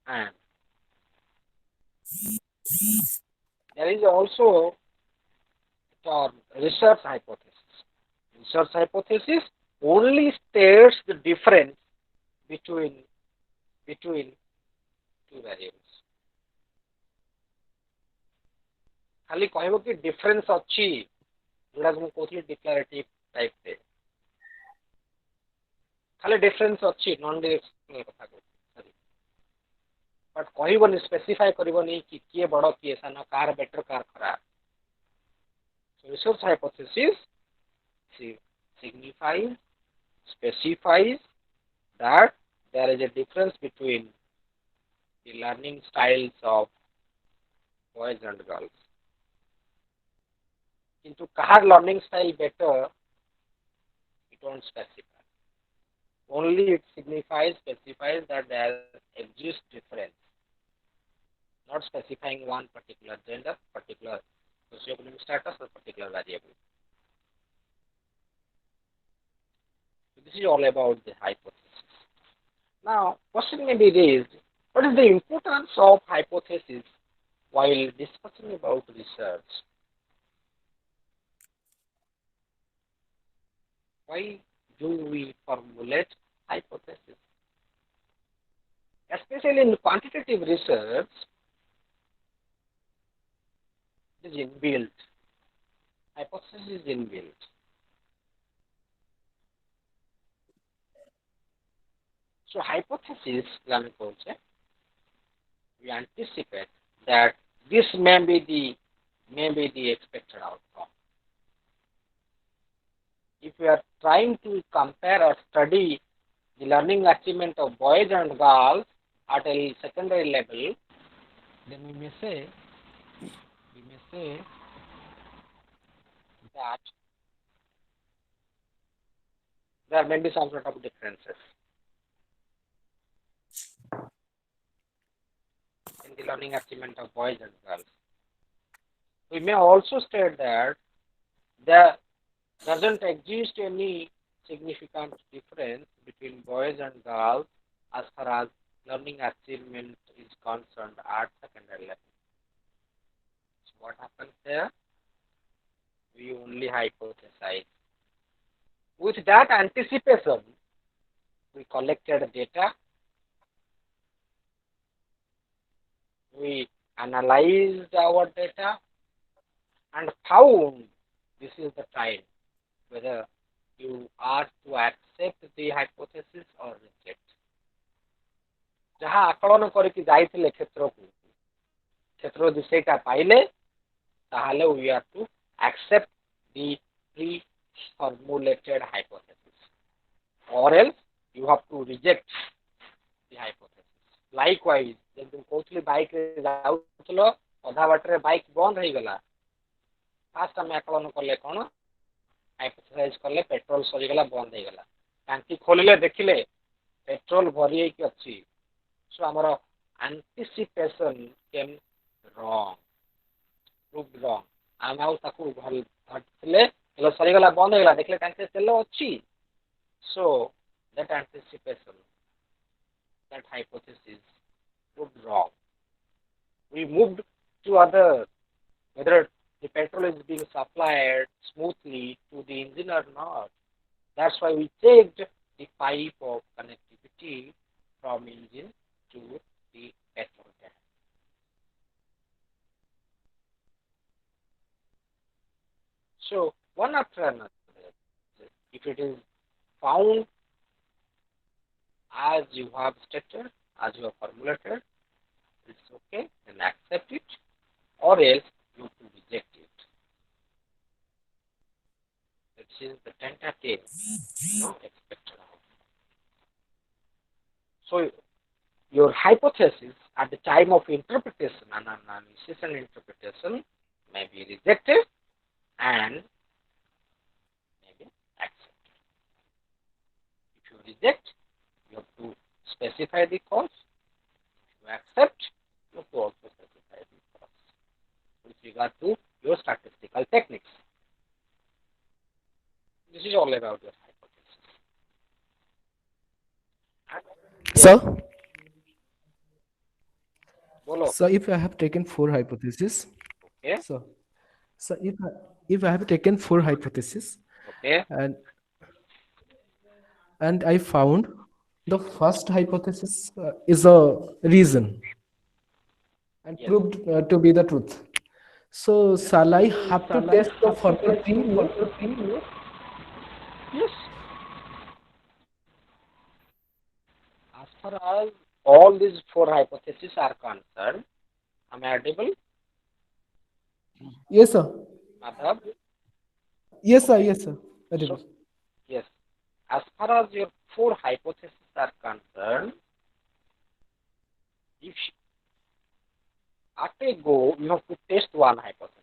And there is also the research hypothesis. Research hypothesis only states the difference between two variables. खाली कहबो कि difference अछि जोड़ा हम कोथली declarative type पे खाली difference अछि non directional कथा को सॉरी बट कहबोनी स्पेसिफाई करबोनी कि किए बड़ किए सान कार बेटर कार खराब. So research hypothesis signifies, specifies that there is a difference between the learning styles of boys and girls. Into kahar learning style better, it won't specify. Only it specifies that there exists difference not specifying one particular gender, particular socioeconomic status, or particular variable. So this is all about the hypothesis. Now, question may be raised: what is the importance of hypothesis while discussing about research? Why do we formulate hypothesis? Especially in quantitative research, it is inbuilt. Hypothesis is inbuilt. So hypothesis, we anticipate that this may be the expected outcome. If we are trying to compare or study the learning achievement of boys and girls at a secondary level, then we may say that there may be some sort of differences in the learning achievement of boys and girls. We may also state that there doesn't exist any significant difference between boys and girls as far as learning achievement is concerned at secondary level. So what happens there? We only hypothesize. With that anticipation, we collected data, we analyzed our data, and found this is the time whether you are to accept the hypothesis or reject. जहाँ आकलन करके जाइथिले क्षेत्र दिशेटा पाइले ताहले we are to accept the pre-formulated hypothesis, or else you have to reject the hypothesis. Likewise, जब तुम कोथली bike रे जाउथलो अधा बाटरे बाइक बंद हो गला, फास्ट हम आकलन करले कोन हाइपोथेसाइज करले पेट्रोल सरी गला बंद हो गला, टांकी खोलिले देखिले पेट्रोल भरी के अछि. So our anticipation came wrong, proved wrong. आम आउ ताकू घटले तेल सरीगला बंद हो गला देखले टांकी तेल अछि. So that anticipation, that hypothesis proved wrong. We moved to other, whether the petrol is being supplied smoothly to the engine or not. That's why we checked the pipe of connectivity from engine to the petrol tank. So one after another, if it is found as you have stated, as you have formulated, it's okay, then accept it, or else you have to reject it. This is the tentative, expected outcome. So your hypothesis at the time of interpretation and analysis and interpretation may be rejected and may be accepted. If you reject, you have to specify the cause. If you accept, you have to also specify the cause with regard to your statistical techniques. This is all about your hypothesis. Sir? Bolo. So if I have taken 4 hypotheses, Okay. so if I have taken 4 hypotheses, Okay. and I found the first hypothesis is a reason and Yes. proved to be the truth. So shall I have to test the further 3? Yes. As far as all these 4 hypotheses are concerned, am I audible? Yes, sir. Madhav? Yes, sir. Yes, sir. So, yes. As far as your 4 hypotheses are concerned, if at a go you have to test one hypothesis.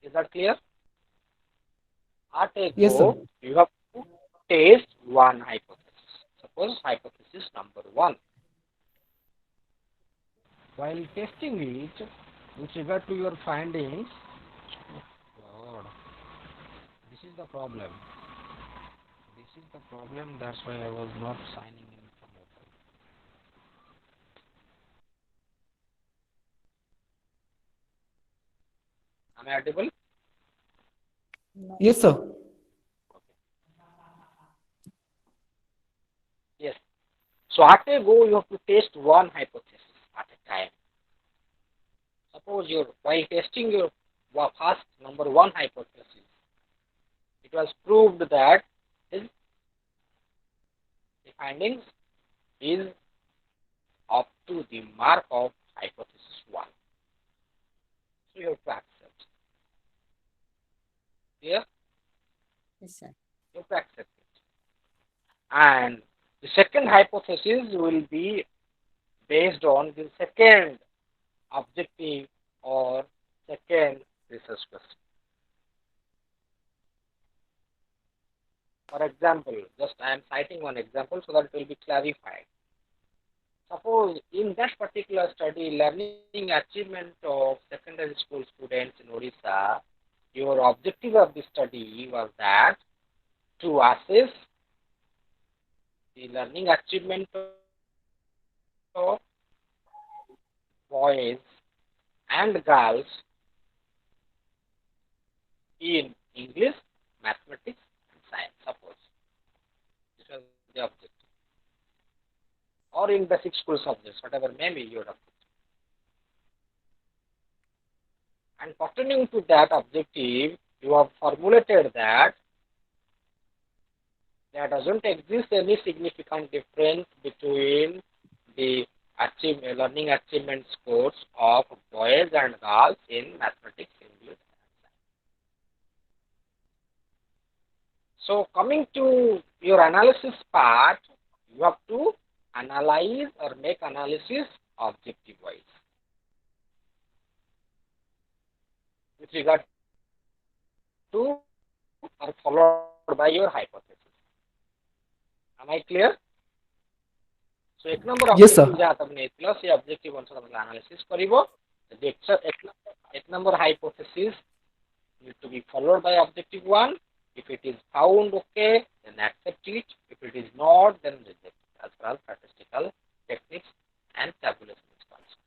Is that clear? At a Yes, go, sir. you have to test one hypothesis. Suppose hypothesis number 1. while testing it with regard to your findings, God, this is the problem. This is the problem. That's why I was not signing in from open. Am I audible? Yes, sir. Yes. So at a go, you have to test one hypothesis at a time. Suppose while testing your first number one hypothesis, it was proved that the findings is up to the mark of hypothesis 1. So you have to accept. Clear? Yes, sir. You have to accept it. And the second hypothesis will be based on the second objective or second research question. For example, just I am citing one example so that it will be clarified. Suppose in that particular study, learning achievement of secondary school students in Odisha, your objective of the study was that to assess the learning achievement of boys and girls in English, mathematics, and science, suppose. This was the objective. Or in basic school subjects, whatever may be your objective. And pertaining to that objective, you have formulated that there doesn't exist any significant difference between the learning achievement scores of boys and girls in mathematics, English, and science. So coming to your analysis part, you have to analyze or make analysis objective wise with regard to or followed by your hypothesis. Am I clear? So एक number Yes, sir. objective जहाँ तक नहीं थी से objective अनुसार मतलब analysis करिबो एक number hypothesis need to be followed by objective one. If it is found okay, then accept it. If it is not, then reject it as far as statistical techniques and tabulation is concerned.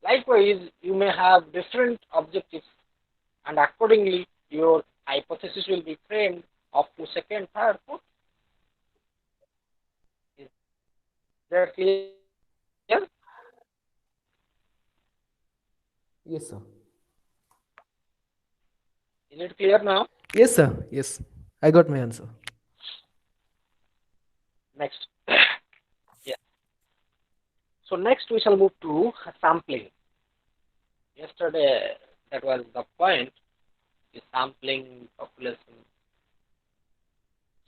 Likewise, you may have different objectives and accordingly your hypothesis will be framed up to second, third, fourth. Is that clear? Yes, sir. Is it clear now? Yes, sir. Yes. I got my answer. Next. Yeah. So next we shall move to sampling. Yesterday that was the point, the sampling population.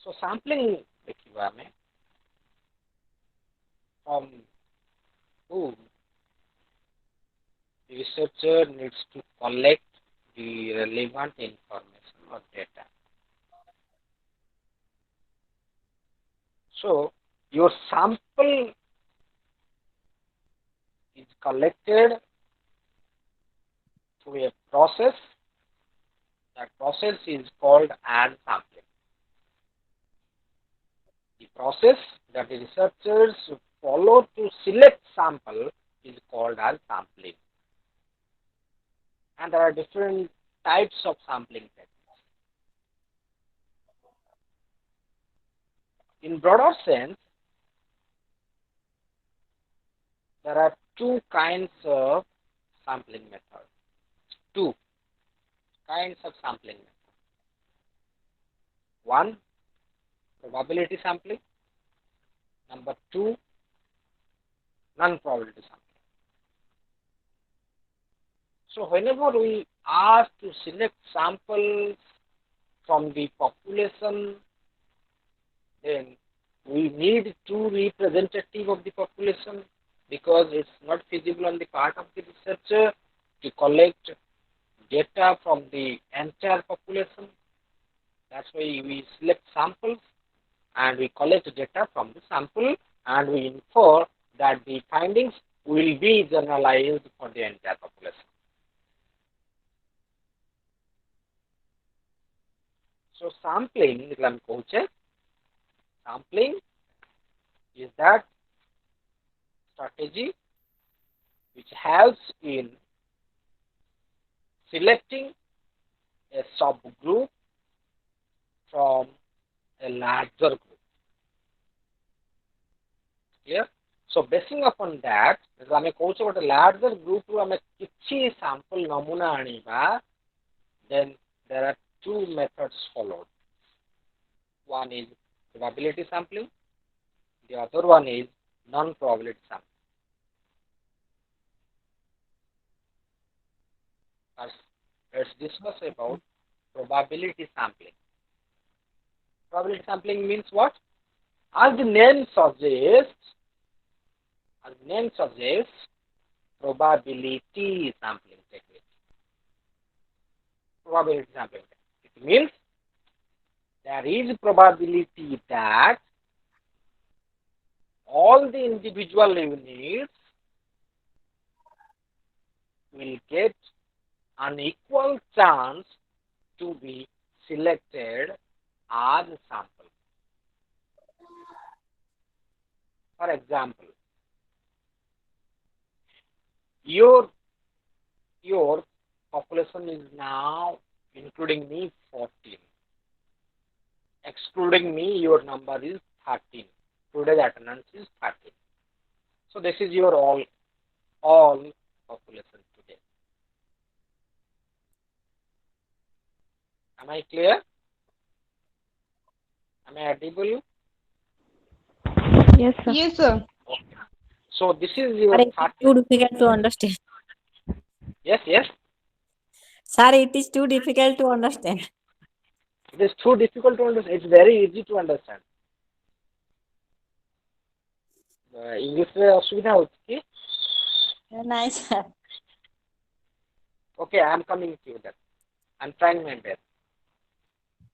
So sampling देखिए हमें from whom the researcher needs to collect the relevant information or data. So your sample is collected through a process. That process is called as sampling. The process that the researchers follow to select sample is called as sampling. And there are different types of sampling techniques. In broader sense, there are two kinds of sampling methods. Two kinds of sampling methods. One, probability sampling. Number two, non-probability sampling. So whenever we ask to select samples from the population, then we need two representatives of the population because it's not feasible on the part of the researcher to collect data from the entire population. That's why we select samples and we collect data from the sample and we infer that the findings will be generalized for the entire population. So sampling, sampling is that strategy which helps in selecting a subgroup from a larger group. Clear? So basing upon that, ଆମେ କହୁଛେ ଗୋଟେ larger group ରୁ ଆମେ କିଛି sample ନମୁନା ଆଣିବା, then there are two methods followed. One is probability sampling, the other one is non-probability sampling. First, let's discuss about probability sampling. Probability sampling means what? As the name suggests, probability sampling technique. Probability sampling. It means there is probability that all the individual units will get an equal chance to be selected as a sample. For example, your population is now, including me, 14. Excluding me, your number is 13. Today's attendance is 13. So this is your all population today. Am I clear? Am I audible? Yes, sir. Yes, sir. Okay. So this is your Sir, it is too difficult to understand. Yes. Sir, it is too difficult to understand. It is too difficult to understand. It's very easy to understand. English असुविधा होती है? Nice, sir. Okay, I am coming to that. I am trying my best.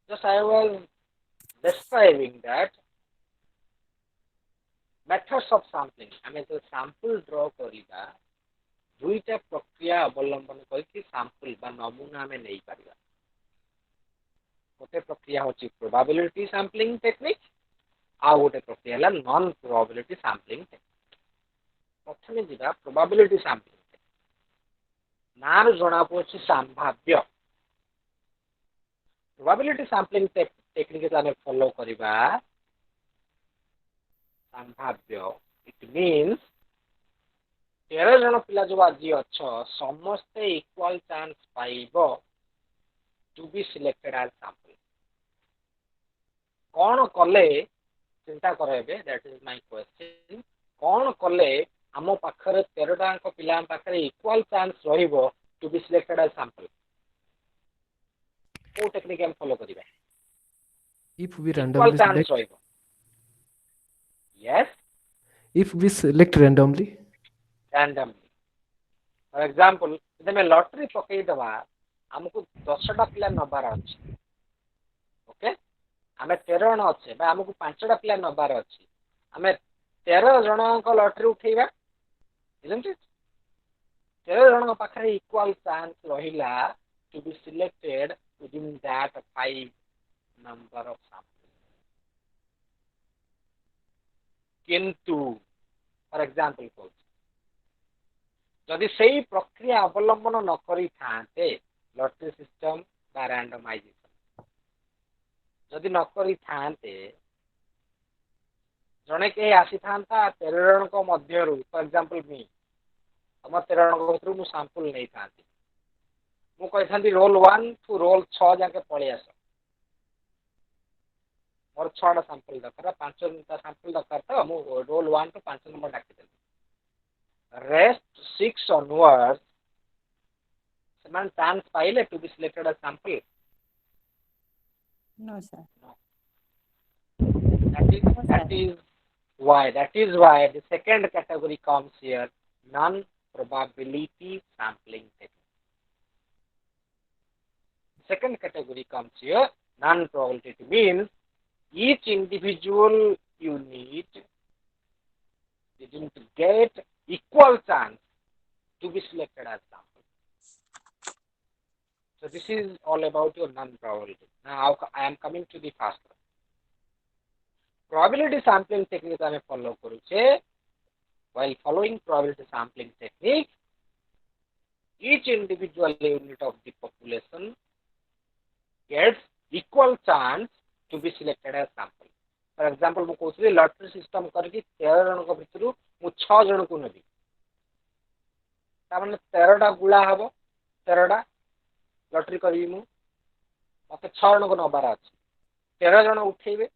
Just I was describing that methods of sampling. आमे जो sample draw करिबा दुईटा प्रक्रिया अवलंबन करके sample बा नमूना आमे नहीं पारिबा. गोटे प्रक्रिया होची probability sampling technique, आ गोटे प्रक्रिया है non probability sampling technique. प्रथमे जिबा probability sampling. नार जणा पछि संभाव्य. Probability sampling technique आमे follow करिबा संभाव्य. It means 13 जन पिला जो आज अच्छ समस्ते इक्वल चांस पाइबो to be selected as sample. कौन कले चिंता करेबे, that is my question. कौन कले आम पाखरे 13 टांक पिला पाखरे इक्वल चांस रहिबो to be selected as sample? को टेक्निक हम follow करिबे? If we Equal randomly chance select, रहिबो. Yes, if we select randomly, randomly. For example, जब मैं लॉटरी पकई दवा हमको 10 टा पिला नबार अछि. ओके? हमें 13 जन अच्छे बा हमको 5 टा पिला नबार अछि. हमें 13 जन को लॉटरी उठेबा. isn't it? 13 जन पाखरे इक्वल चांस रहिला to be selected within that 5 number of samples. किंतु for example कौन जदि सही प्रक्रिया अवलंबन न करी थाते लॉटरी सिस्टम बा रैंडमाइजेशन जदि न करी थाते जने के आसी थांता 13 जन को मध्यरु फॉर एग्जांपल मी हम 13 जन को मु सैंपल नै थांती मु कहि थांती रोल 1 टू रोल 6 जाके पळे आस मोर 6 टा सैंपल दरकार 5 टा सैंपल दरकार त मु रोल 1 टू 5 नंबर डाकी देली rest 6 onwards seman chance paile to be selected as sample. No, sir. That is why the second category comes here, non-probability sampling technique. Second category comes here, non-probability means each individual unit didn't get equal chance to be selected as sample. So this is all about your non-probability. Now I am coming to the first one. Probability sampling technique I follow karuche. While following probability sampling technique, each individual unit of the population gets equal chance to be selected as sample. For example, ମୁଁ କହୁଥିଲି lottery system କରିକି 13 ଜଣଙ୍କ ଭିତରୁ ମୁଁ 6 ଜଣଙ୍କୁ ନେବି. ତାମାନେ 13ଟା ଗୁଳା ହବ, 13ଟା ଲଟେରୀ କରିବି ମୁଁ, ମତେ 6 ଜଣଙ୍କୁ ନବାର ଅଛି. 13 ଜଣ ଉଠେଇବେ,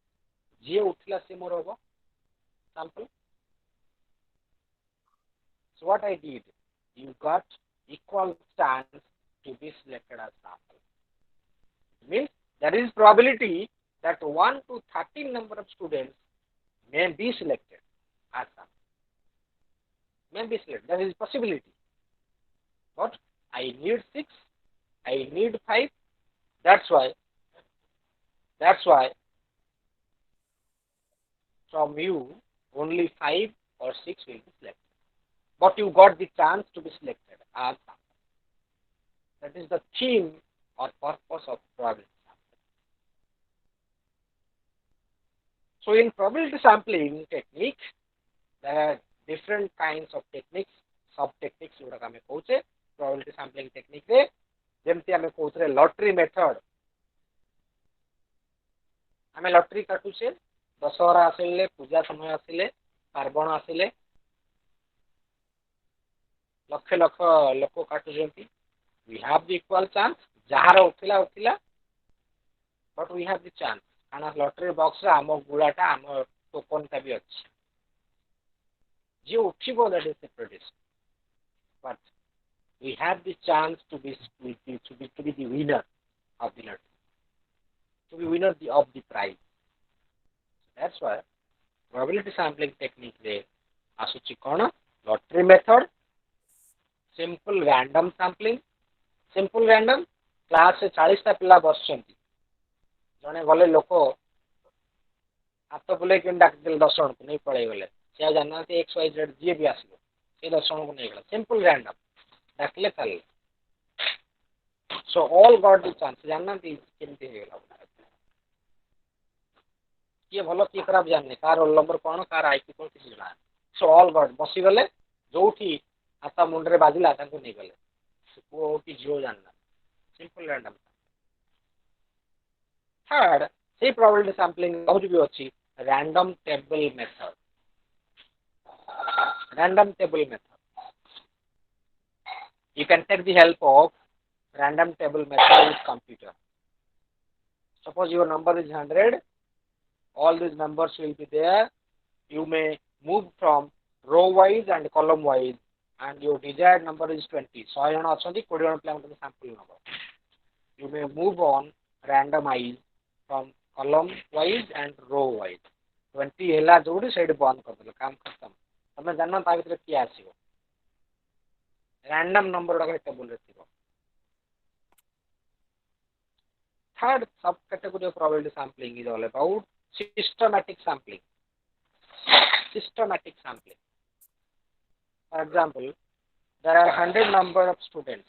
ଯିଏ ଉଠିଲା ସେ ମୋର ହବ sample. So what I did, you got equal chance to be selected as sample. It means there is probability that 1 to 13 number of students may be selected as sample. May be selected. There is possibility. But I need 6, I need 5. That's why from you only 5 or 6 will be selected. But you got the chance to be selected as sample. That is the theme or purpose of probability sampling. So in probability sampling technique, there are different kinds of techniques, sub-techniques जोड़ा हमें कौचे probability sampling technique रे जेमती हमें कौचे lottery method. हमें lottery काटुचे Dussehra आसिले, पूजा समय आसिले, पार्वण आसिले, लक्ष लक्ष लोक काटुचंती. We have the equal chance. जहार उठिला but we have the chance. आना lottery box रे आमो गुलाटा आमो टोकन का भी अच्छी. जे उठिबो that is separate issue. But we have the chance to be the winner of the lottery, to be winner of the prize. That's why probability sampling technique रे आसुची कोन lottery method, simple random sampling. Simple random class से 40 टा पिला बसचंती जने गले लोक हाथ बुले कि डाक दिल 10 जन को नहीं पड़े गले से जानना कि XYZ जे भी आसिबो से 10 जन को नहीं गला. Simple random डाकले चल. So all got the chance. जानना कि केमती हे गला ये भलो कि खराब जानने कार रोल नंबर कोन कार आईपी कोन किसी ना. So all got बसी गले जोठी हाथ मुंडरे बाजिला ताको नहीं गले वो कि जो जानना. Simple random. Third, say probability sampling how to be achieved. Random table method. Random table method. You can take the help of random table method with computer. Suppose your number is 100, all these numbers will be there. You may move from row wise and column wise, and your desired number is 20. So I know 20 sample number. You may move on randomize from column wise and row wise. 20 हेला जोड़ी side बंद कर दे काम खत्म. तमे जानना ता भीतर की आसीबो रैंडम नंबर का टेबल रे थिबो. Third subcategory of probability sampling is all about systematic sampling. Systematic sampling. For example, there are 100 number of students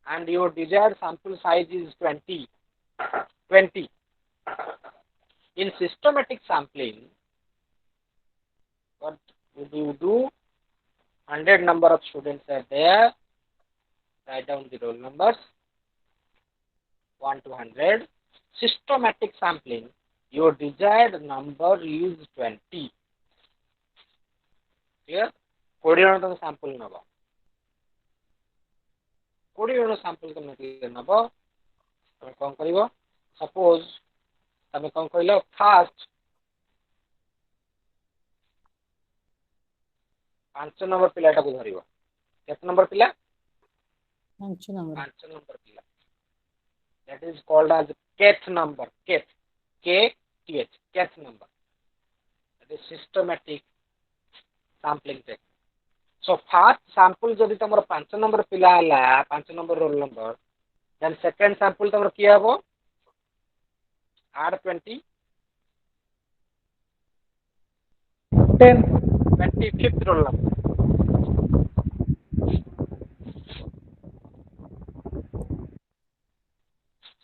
and your desired sample size is 20. In systematic sampling, what would you do? 100 number of students are there. Write down the roll numbers 1 to 100. Systematic sampling, your desired number is 20. Here, 20 जन sample नबा. 20 जन sample को नबा. तमे कोन करिवो? Suppose तमे कोन कइलो fast 5 number पिलाटा को धरिवो. केत नंबर पिला? 5 नंबर पिला. That is called as kth number. K-T-H, kth number. That is systematic sampling technique. So first sample जदि तमरो 5 नंबर पिला हला 5 number roll number, then second sample तमरो किया हबो add 20 10 25th roll number.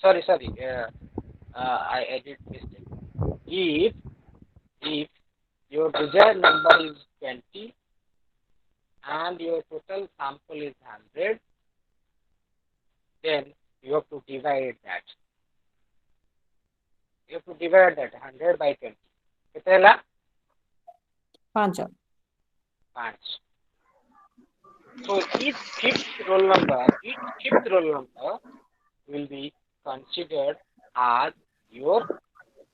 Sorry. I did mistake. If your desired number is 20 and your total sample is 100, then you have to divide that. You have to divide that 100 by 20. କେତେ ହେଲା? 5. So each fifth roll number will be considered as your sample.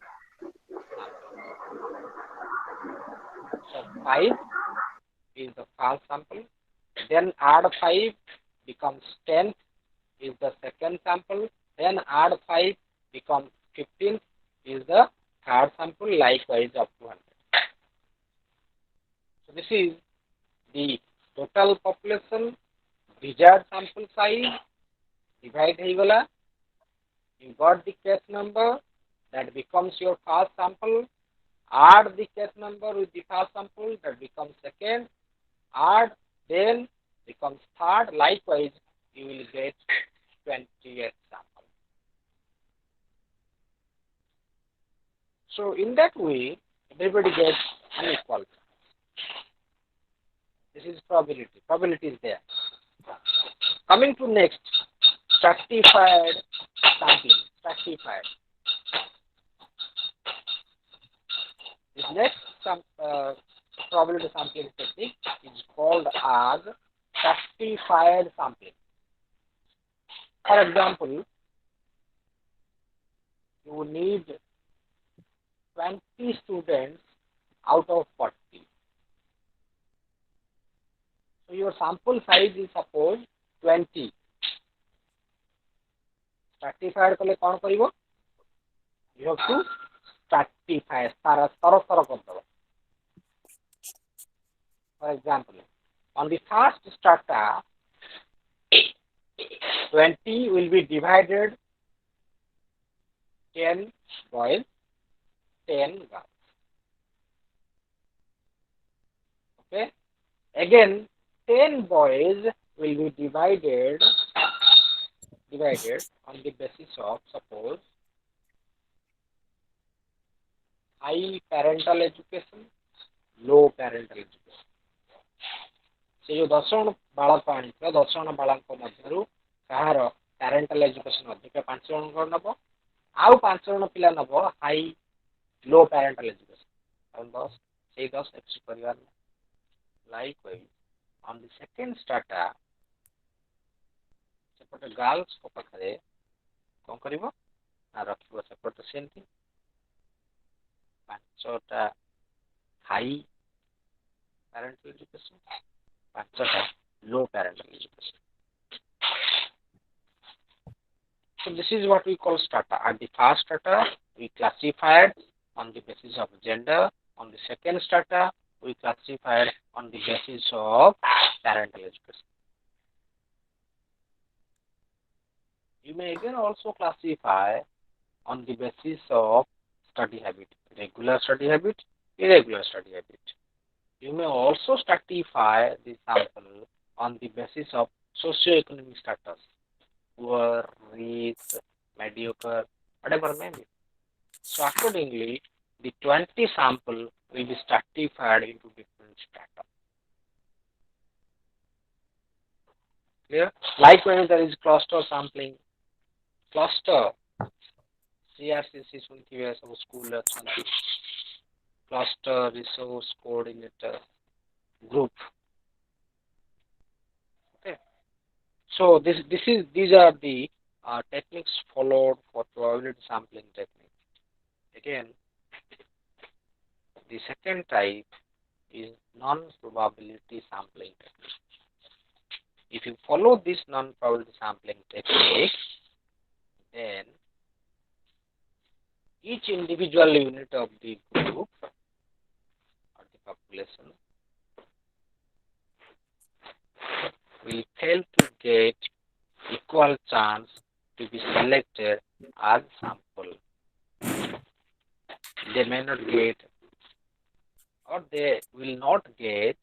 So 5 is the first sample. Then add 5 becomes 10 is the second sample. Then add 5 becomes 15 is the third sample. Likewise up to 100. So this is the total population, desired sample size, divide ହେଇଗଲା. You got the case number, that becomes your first sample. Add the case number with the first sample, that becomes second. Add, then becomes third. Likewise, you will get 20th sample. So in that way, everybody gets an equal. This is probability. Probability is there. Coming to next, stratified sampling. Stratified. This next probability sampling technique is called as stratified sampling. For example, you need 20 students out of 40. So your sample size is suppose 20. Stratified kale kon karibo? You have to stratify. Stara kardaba. For example, on the first strata, 20 will be divided 10 boys, 10 girls. Okay. Again, 10 boys will be divided on the basis of, suppose, high parental education, low parental education. से जो 10 जन बालक आनिथिबा 10 जन बालक मध्यरु कहार parental education अधिक 5 जन को नबो आउ 5 जन पिला नबो हाई लो parental education और 10 से 10 एक्स परिवार. Likewise, on the second strata, separate girls को पाखरे कोन करिवो ना रखिबो separate सेंटी 5टा हाई parental education, 5टा low parental education. So this is what we call strata. At the first strata, we classified on the basis of gender. On the second strata, we classified on the basis of parental education. You may again also classify on the basis of study habit, regular study habit, irregular study habit. You may also stratify the sample on the basis of socio-economic status, poor, rich, mediocre, whatever may be. So accordingly, the 20 sample will be stratified into different strata. Clear? Likewise, there is cluster sampling. Cluster, CRCC सुनती सब school अच्छी. Cluster resource coordinator group. Okay. So these are the techniques followed for probability sampling technique. Again, the second type is non-probability sampling technique. If you follow this non-probability sampling technique, then each individual unit of the group or the population will fail to get equal chance to be selected as sample. They may not get or they will not get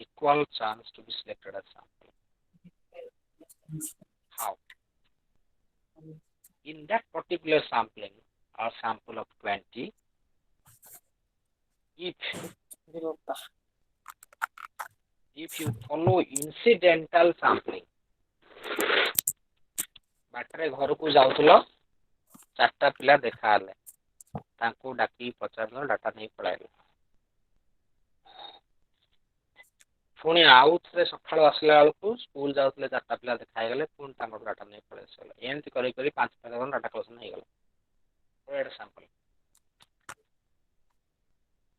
equal chance to be selected as sample. How? In that particular sampling, or sample of 20, if you follow incidental sampling, ବାଟରେ ଘରକୁ ଯାଉଥିଲ, 4ଟା ପିଲା ଦେଖା ହେଲେ, ତାଙ୍କୁ ଡାକି ପଚାରିଲ, data ନେଇ ପଳାଇଲ। ପୁଣି ଆଉ ଥରେ ସକାଳୁ ଆସିଲା ବେଳକୁ ସ୍କୁଲ ଯାଉଥିଲେ 4ଟା ପିଲା ଦେଖା ହେଇଗଲେ, ପୁଣି ତାଙ୍କର ଡାଟା ନେଇ ପଳେଇ ଆସିଲେ। ଏମିତି କରି 5 ଜଣ ଡାଟା କଲେକ୍ସନ ହେଇଗଲା। Sample.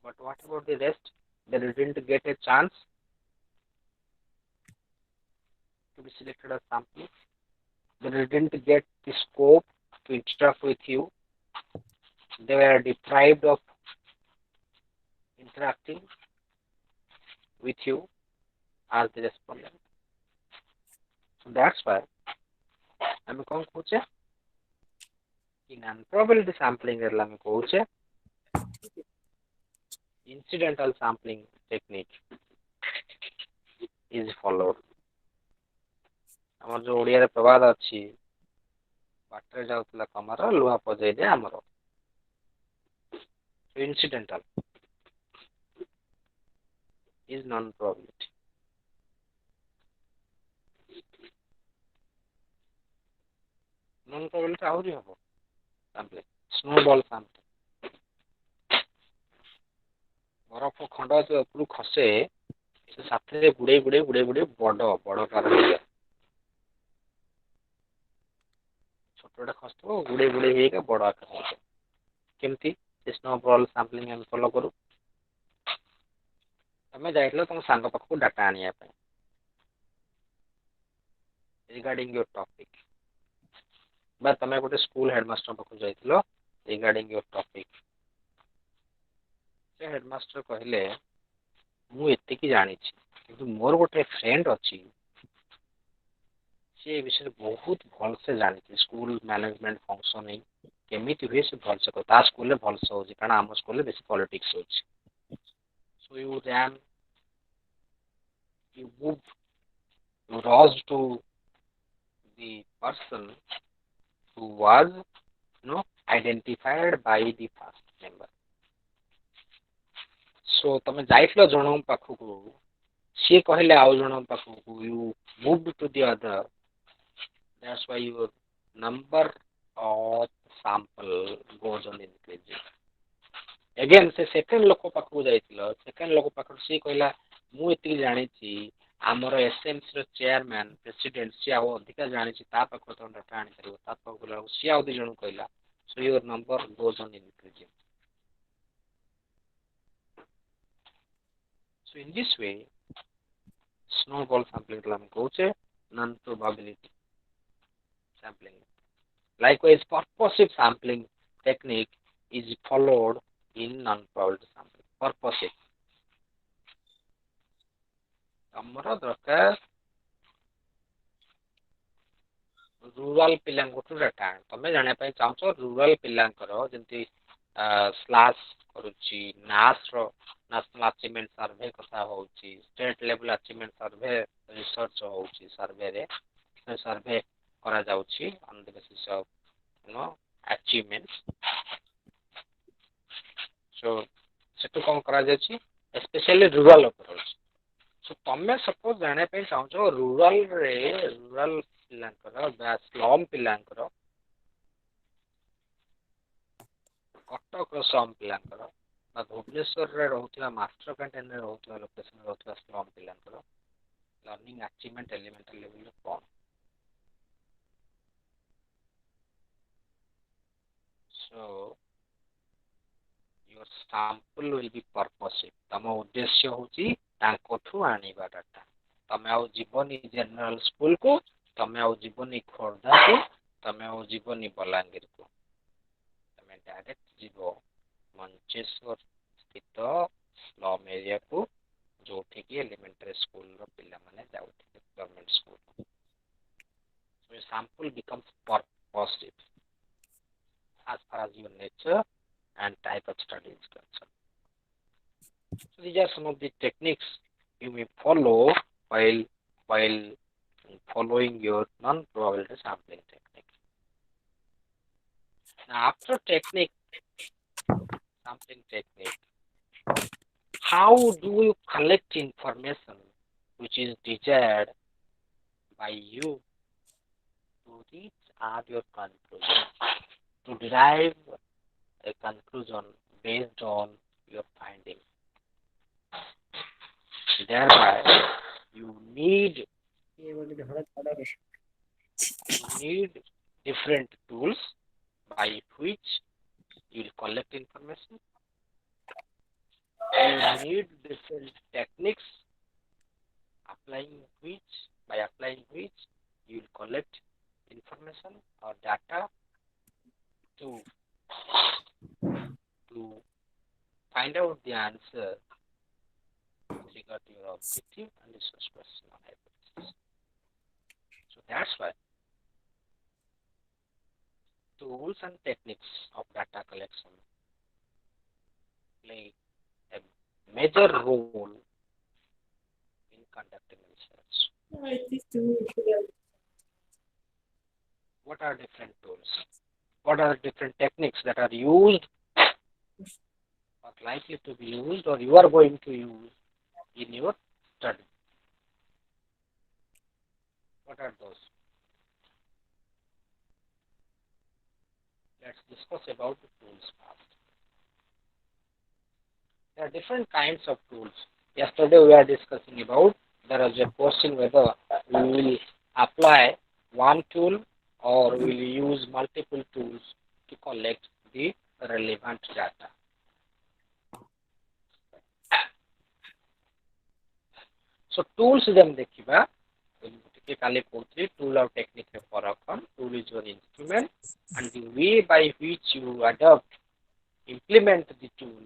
But what about the rest? They didn't get a chance to be selected as sample. They didn't get the scope to interact with you. They were deprived of interacting with you as the respondent. So that's why I'm going to say in non-probability sampling I'm going to say incidental sampling technique is followed. ଆମର ଯୋଉ ଓଡ଼ିଆରେ ପ୍ରବାଦ ଅଛି, ବାଟରେ ଯାଉଥିଲା କମାର ଲୁହା ପଜେଇ ଦେ ଆମର। Incidental is non-probability. Non-probability ଆହୁରି ହବ sampling, snowball sampling। ବରଫ ଖଣ୍ଡ ଯୋଉ ଉପରୁ ଖସେ, ସେ ସାଥିରେ ଗୁଡେଇ ବଡ କାର ହେଇଯାଏ। ଛୋଟଟା ଖସୁଥିବ ଗୁଡେଇ ହେଇକା ବଡ ଆକାର ହେଇଯାଏ। କେମିତି ସେ ସ୍ନୋବଲ୍ ସାମ୍ପଲିଂ ଆମେ ଫଲୋ କରୁ? ତମେ ଯାଇଥିଲ ତମ ସାଙ୍ଗ ପାଖକୁ ଡାଟା ଆଣିବା ପାଇଁ ରିଗାର୍ଡିଂ ୟୋର ଟପିକ୍, ବା ତମେ ଗୋଟେ ସ୍କୁଲ ହେଡମାଷ୍ଟର ପାଖକୁ ଯାଇଥିଲ ରିଗାର୍ଡିଂ ୟୋର ଟପିକ୍। ସେ ହେଡମାଷ୍ଟର କହିଲେ ମୁଁ ଏତିକି ଜାଣିଛି, କିନ୍ତୁ ମୋର ଗୋଟେ ଫ୍ରେଣ୍ଡ ଅଛି, ସେ ଏ ବିଷୟରେ ବହୁତ ଭଲସେ ଜାଣିଛି, ସ୍କୁଲ ମ୍ୟାନେଜମେଣ୍ଟ ଫଙ୍କସନିଂ କେମିତି ହୁଏ ସେ ଭଲସେ କରେ, ତା ସ୍କୁଲରେ ଭଲସେ ହଉଛି, କାରଣ ଆମ ସ୍କୁଲରେ ବେଶୀ ପଲିଟିକ୍ସ ହଉଛି। So you rushed to the person who was identified by the first member. So ତମେ ଯାଇଥିଲ ଜଣଙ୍କ ପାଖକୁ, ସିଏ କହିଲେ ଆଉ ଜଣଙ୍କ ପାଖକୁ, you moved to the other. That's why your number of sample goes on increasing. Again ସେ ସେକେଣ୍ଡ ଲୋକ ପାଖକୁ ଯାଇଥିଲ, ସେକେଣ୍ଡ ଲୋକ ପାଖରୁ ସିଏ କହିଲା ମୁଁ ଏତିକି ଜାଣିଛି, ଆମର ଏସଏମସି ର ଚେୟାରମ୍ୟାନ ପ୍ରେସିଡେଣ୍ଟ ସିଏ ଆଉ ଅଧିକା ଜାଣିଛି, ତା ପାଖରୁ ତମେ ଡାଟା ଆଣିପାରିବ, ତା ପାଖକୁ ଗଲା ସିଏ ଆଉ 2 ଜଣଙ୍କୁ କହିଲା। So your number goes on increasing. So in this way, snowball sampling ଆମେ କହୁଛେ non-probability sampling. Likewise, purposive sampling technique is followed in non-probability sampling. Purposive. ଆମର ଦରକାର ରୁରାଲ ପିଲାଙ୍କଠୁ ଡାଟା ଆଣ, ତମେ ଜାଣିବା ପାଇଁ ଚାହୁଁଛ ରୁରାଲ ପିଲାଙ୍କର ଯେମିତି ସ୍ଲାସ୍ କରୁଛି, ନାସ୍ର ନ୍ୟାସନାଲ ଆଚିଭମେଣ୍ଟ ସର୍ଭେ କଥା ହଉଛି, state level achievement survey research ହଉଛି, ସର୍ଭେରେ ସର୍ଭେ କରାଯାଉଛି on the basis of achievements. So ସେଠୁ କ'ଣ କରାଯାଉଛି, ସ୍ପେଶାଲି ରୁରାଲ ଉପରେ ହଉଛି। So ତମେ ସପୋଜ ଜାଣିବା ପାଇଁ ଚାହୁଁଛ ରୁରାଲ ପିଲାଙ୍କର ବା ସ୍ଲମ୍ ପିଲାଙ୍କର, କଟକର ସ୍ଲମ୍ ପିଲାଙ୍କର, ବା ଭୁବନେଶ୍ୱରରେ ରହୁଥିବା ମାଷ୍ଟର କ୍ୟାଣ୍ଟିନରେ ରହୁଥିବା ଲୋକେସନରେ ରହୁଥିବା ସ୍ଲମ୍ ପିଲାଙ୍କର ଲର୍ଣ୍ଣିଂ ଆଚିଭମେଣ୍ଟ ଏଲିମେଣ୍ଟାଲ ଲେଭେଲରେ କ'ଣ? So your sample will be purposive. ତମ ଉଦ୍ଦେଶ୍ୟ ହଉଛି ତାଙ୍କଠୁ ଆଣିବା ଡାଟା। ତମେ ଆଉ ଯିବନି ଜେନେରାଲ ସ୍କୁଲକୁ, ତମେ ଆଉ ଯିବନି ଖୋର୍ଦ୍ଧାକୁ, ତମେ ଆଉ ଯିବନି ବଲାଙ୍ଗୀରକୁ, ତମେ ଡାଇରେକ୍ଟ ଯିବ ମଞ୍ଚେଶ୍ୱର ସ୍ଥିତ ସ୍ଲମ୍ ଏରିଆକୁ, ଯୋଉଠିକି ଏଲିମେଣ୍ଟାରୀ ସ୍କୁଲର ପିଲାମାନେ ଯାଉଥିଲେ, government school. So your sample becomes purposive as far as your nature and type of study is concerned. So these are some of the techniques you may follow while following your non-probability sampling technique. Now, after sampling technique, how do you collect information which is desired by you to reach at your conclusion, to derive a conclusion based on your finding? Thereby, you need different tools by which you will collect information. You need different techniques by applying which you will collect information or data to find out the answer with regard to your objective and research question or hypothesis. So that's why tools and techniques of data collection play a major role in conducting research. What are different tools? What are different techniques that are used or likely to be used or you are going to use in your study? What are those? Let's discuss about the tools first. There are different kinds of tools. Yesterday we were discussing about, there was a question whether we will apply one tool or we will use multiple tools to collect the relevant data. So tools them देखिबा ଟିକେ କାଲି କହୁଥିଲି tool or technique फरक tool is your instrument and the way by which you implement the tool,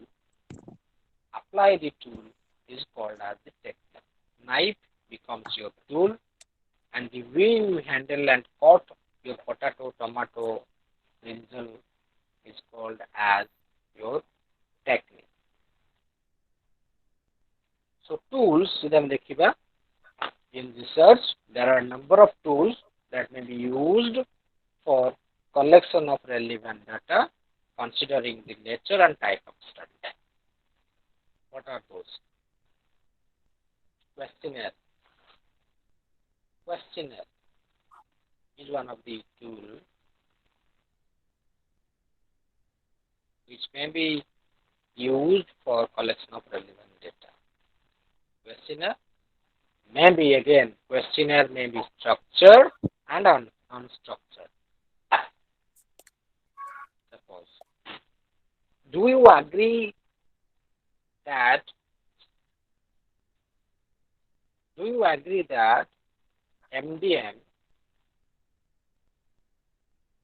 apply the tool is called as the technique. Knife becomes your tool and the way you handle and cut your potato, tomato, brinjal is called as your technique. So tools, in research, there are a number of tools that may be used for collection of relevant data considering the nature and type of study. What are those? Questionnaire. Questionnaire is one of the tools which may be used for collection of relevant data. Questionnaire may be structured and unstructured. Suppose, do you agree that MDM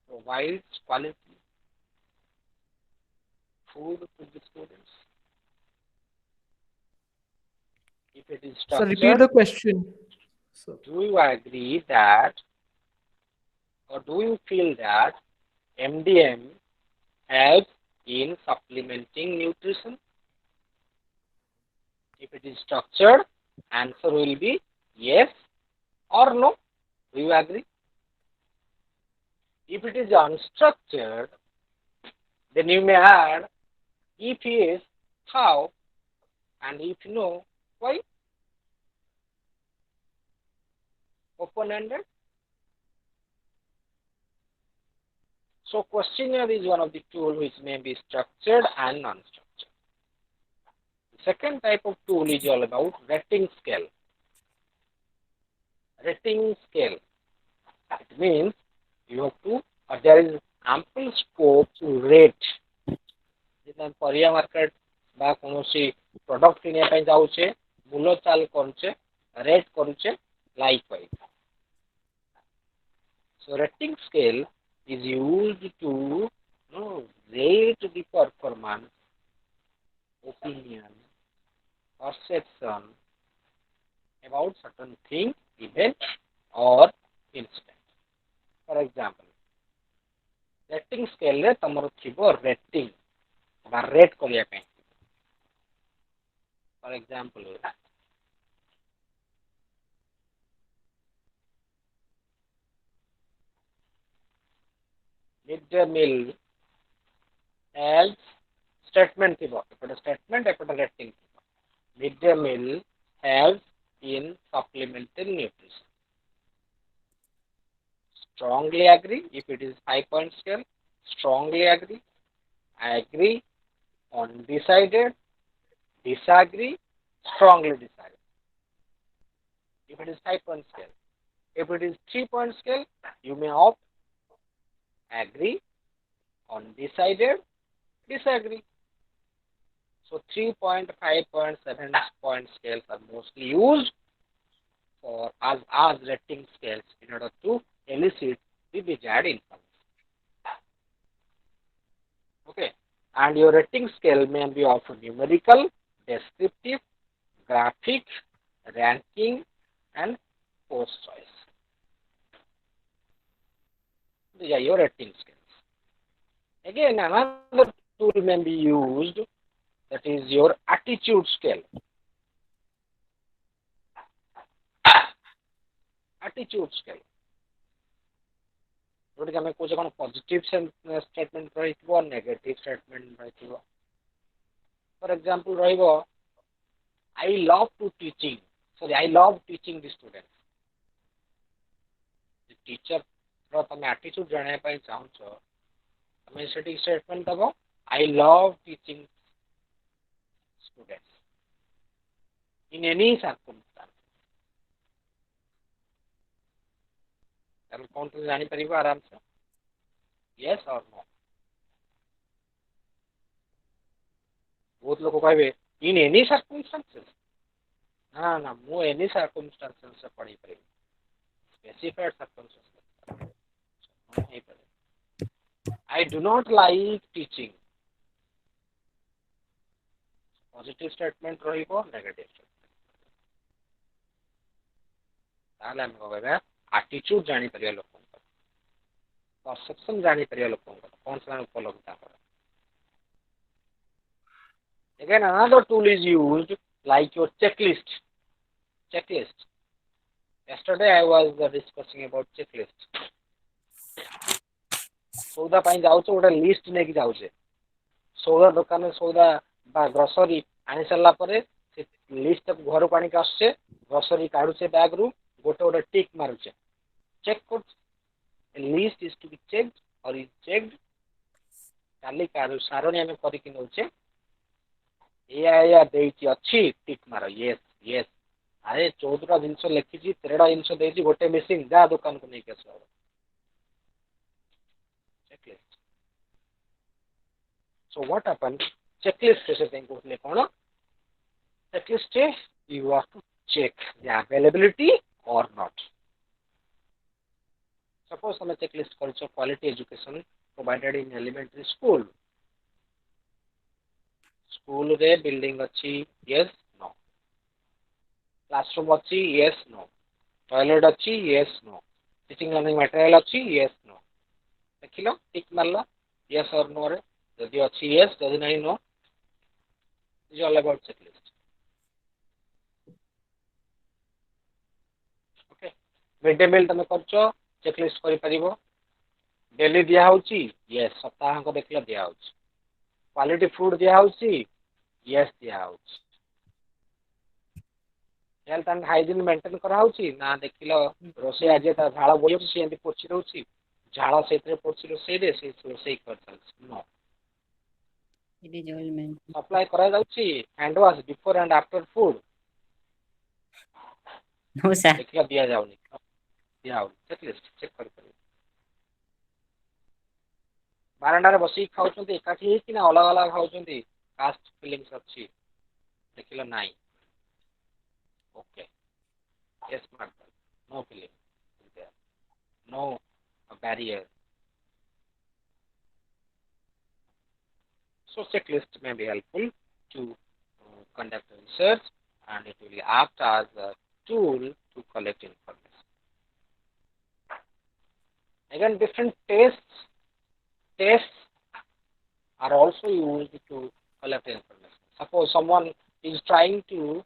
provides quality food to the students? If it is So repeat structured, the question. So, do you agree that, or do you feel that MDM helps in supplementing nutrition? If it is structured, answer will be yes or no. Do you agree? If it is unstructured, then you may add if yes, how, and if no, why? Open-ended. So questionnaire is one of the tools which may be structured and non-structured. The second type of tool is all about rating scale. Rating scale. It means you have to, there is ample scope to rate. If परिया market बा कोनोसी product किने पय जाउछे मूल्य चाल करछे rate करूछे likewise. So rating scale is used to rate the performance, opinion, perception about certain thing, event or incident. For example, rating scale रे तमरो थिबो rating बा rate करिया पे. For example, midday meal as statement thibo. Epote statement, epote rating thibo. Midday meal has in supplemental nutrition. Strongly agree if it is 5-point scale. Strongly agree. Agree. Undecided. Disagree. Strongly disagree. If it is 5-point scale. If it is 3-point scale, you may opt agree, undecided, disagree. So 3-point, 5-point, 7-point scales are mostly used for as rating scales in order to elicit the desired information. Okay, and your rating scale may be of numerical, descriptive, graphic, ranking, and post choice. These are your rating scales. Again, another tool may be used, that is your attitude scale. Attitude scale. जोटा आम कौन कौन positive statement रही negative statement रही for example रहिबो I love to teaching sorry I love teaching the student teacher रो तमे attitude जाने पई चाहौ छ तमे सेटिंग स्टेटमेंट दबो I love teaching students in any circumstance तमे कौन तो जानि परिबो आराम से yes or no बहुत लोग कहे इन एनी सर्कमस्टेंसेस ना ना मु एनी सर्कमस्टेंसेस से पढ़ी पारे स्पेसिफाइड सर्कमस्टेंसेस नहीं पारे I do not like teaching positive statement रहिबो नेगेटिव स्टेटमेंट ताले हम कहबा एटीट्यूड जानि परिया लोक परसेप्शन जानी परिया लोक कौन सा उपलब्धता कर again another tool is used like your checklist yesterday I was discussing about checklist सौदा पाई जाउ छ ओटा लिस्ट ने की जाउ छ सौदा दुकान में सौदा बा ग्रोसरी आनी सरला परे से लिस्ट घर पानी का आछे ग्रोसरी काढु छे बैग रू गोटे गोटे टिक मारु छे चेक कर a list is to be checked or is checked तालिका सारणी आम करके नौचे या देछि अछि टिक मारो यस यस अरे 14टा जिंस लिखि 13टा जिंस देछि गोटे मिसिंग जा दुकान को नहीं case checklist so what happened checklist से think उसने कौन checklist you have to check the availability or not suppose हम checklist कर quality education provided in elementary school रे building अच्छी yes no classroom अच्छी yes no toilet अच्छी yes no teaching learning material अच्छी yes no देखिलो टिक मारला yes or no रे जदि अच्छी yes जदि नहीं no is all about checklist okay midday meal तमे करछो चेकलिस्ट करि परिबो डेली दिया होची यस सप्ताह को देखला दिया होची क्वालिटी फूड दिया होची यस दिया होची हेल्थ एंड हाइजीन मेंटेन करा होची ना देखिलो रोसे आज ता झाळा बोयो से एंती पोछि रहउची झाळा सेतरे पोछि रोसे दे से रोसे करछल no it is all main apply करा जाउची hand wash before and after food no sir देखिलो दिया जाउनी दिया हो चेकलिस्ट चेक कर बारंडार बसी खाउछंती एकाठी कि ना अलग अलग खाउछंती कास्ट फीलिंग्स अच्छी देखिलो नाइ okay yes mark no feeling no barrier so checklist may be helpful to conduct research and it will act as a tool to collect information again different tests are also used to collect information suppose someone is trying to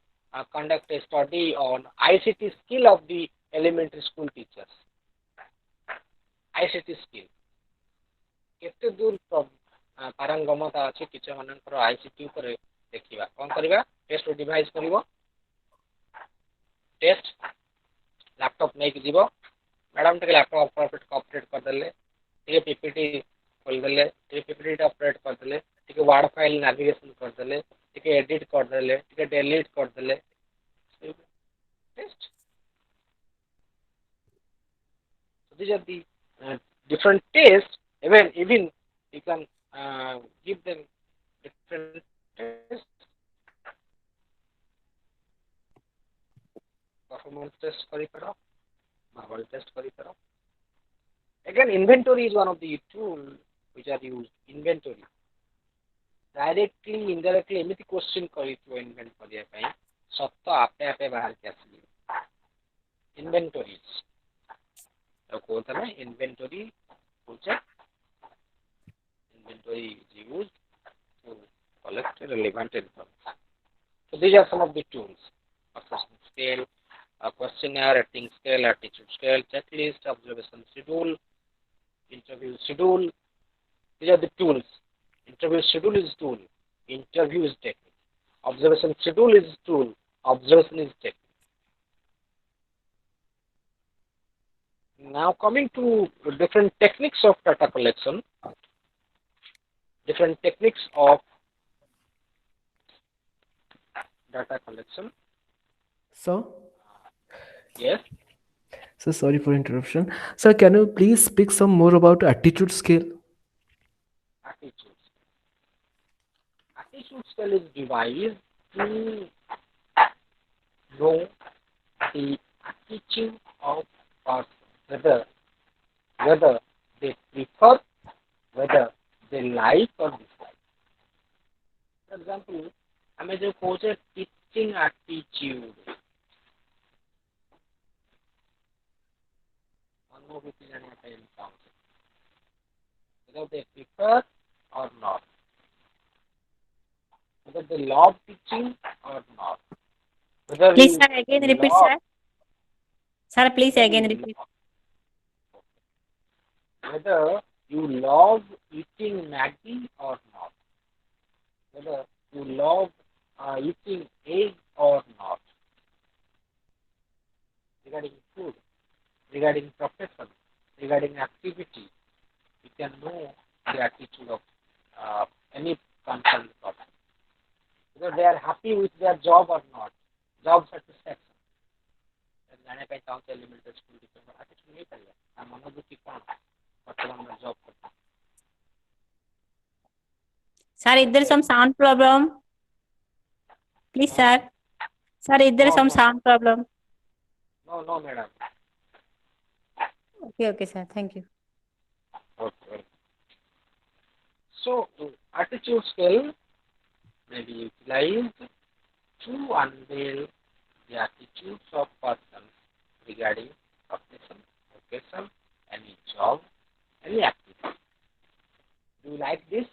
conduct a study on ICT skill of the elementary school teachers. ICT skill. केते दूर पारंगमता अछि teacher मानकर ICT ऊपर देखिबा कोन करबा test device करबो test laptop नै कि जीवो मैडम टे लैपटॉप ऑपरेट कर देले टे पीपीटी खोल देले टे पीपीटी ऑपरेट कर देले टे वर्ड फाइल नेविगेशन कर देले टे एडिट कर देले टे डिलीट कर देले test so these are the different tests even you can give them different tests performance test kari paro verbal test kari paro again inventory is one of the tools which are used inventory directly indirectly एमिति question करी तो invent करिया पई सत्य आपे आपे बाहर के आसी इन्वेंटरीज तो कोता ना इन्वेंटरी होचे inventory is used to collect relevant information. So these are some of the tools: assessment scale, a questionnaire, rating scale, attitude scale, checklist, observation schedule, interview schedule. These are the tools. Interview schedule is tool. Interview is technique. Observation schedule is tool. Observation is technique. Now coming to different techniques of data collection. Different techniques of data collection. So, Yes. so sorry for interruption. Sir, can you please speak some more about attitude scale? Attitude. Attitude scale is devised to know the attitude of person, whether they prefer, whether they like or dislike. For example, I जो कोचे teaching attitude. Whether they prefer or not, whether they love teaching or not, whether Please, you sir, again repeat, love, sir. Sir, please whether again you repeat. whether you love eating Maggie or not, whether you love eating egg or not, regarding food, regarding profession, regarding activity, you can know the attitude of any concerned person. Whether they are happy with their job or not, job satisfaction. जाने पे चाहते elementary school teacher का attitude नहीं करिए, हम मनोवृत्ति कौन वर्तमान में जॉब करते हैं. Sir, is there some sound problem? Please, sir. Sir, is there some sound problem? No, madam. Okay, sir. Thank you. Okay. So, attitude scale may be utilized to unveil the attitudes of persons regarding profession, vocation, any job, any activity. Do you like this?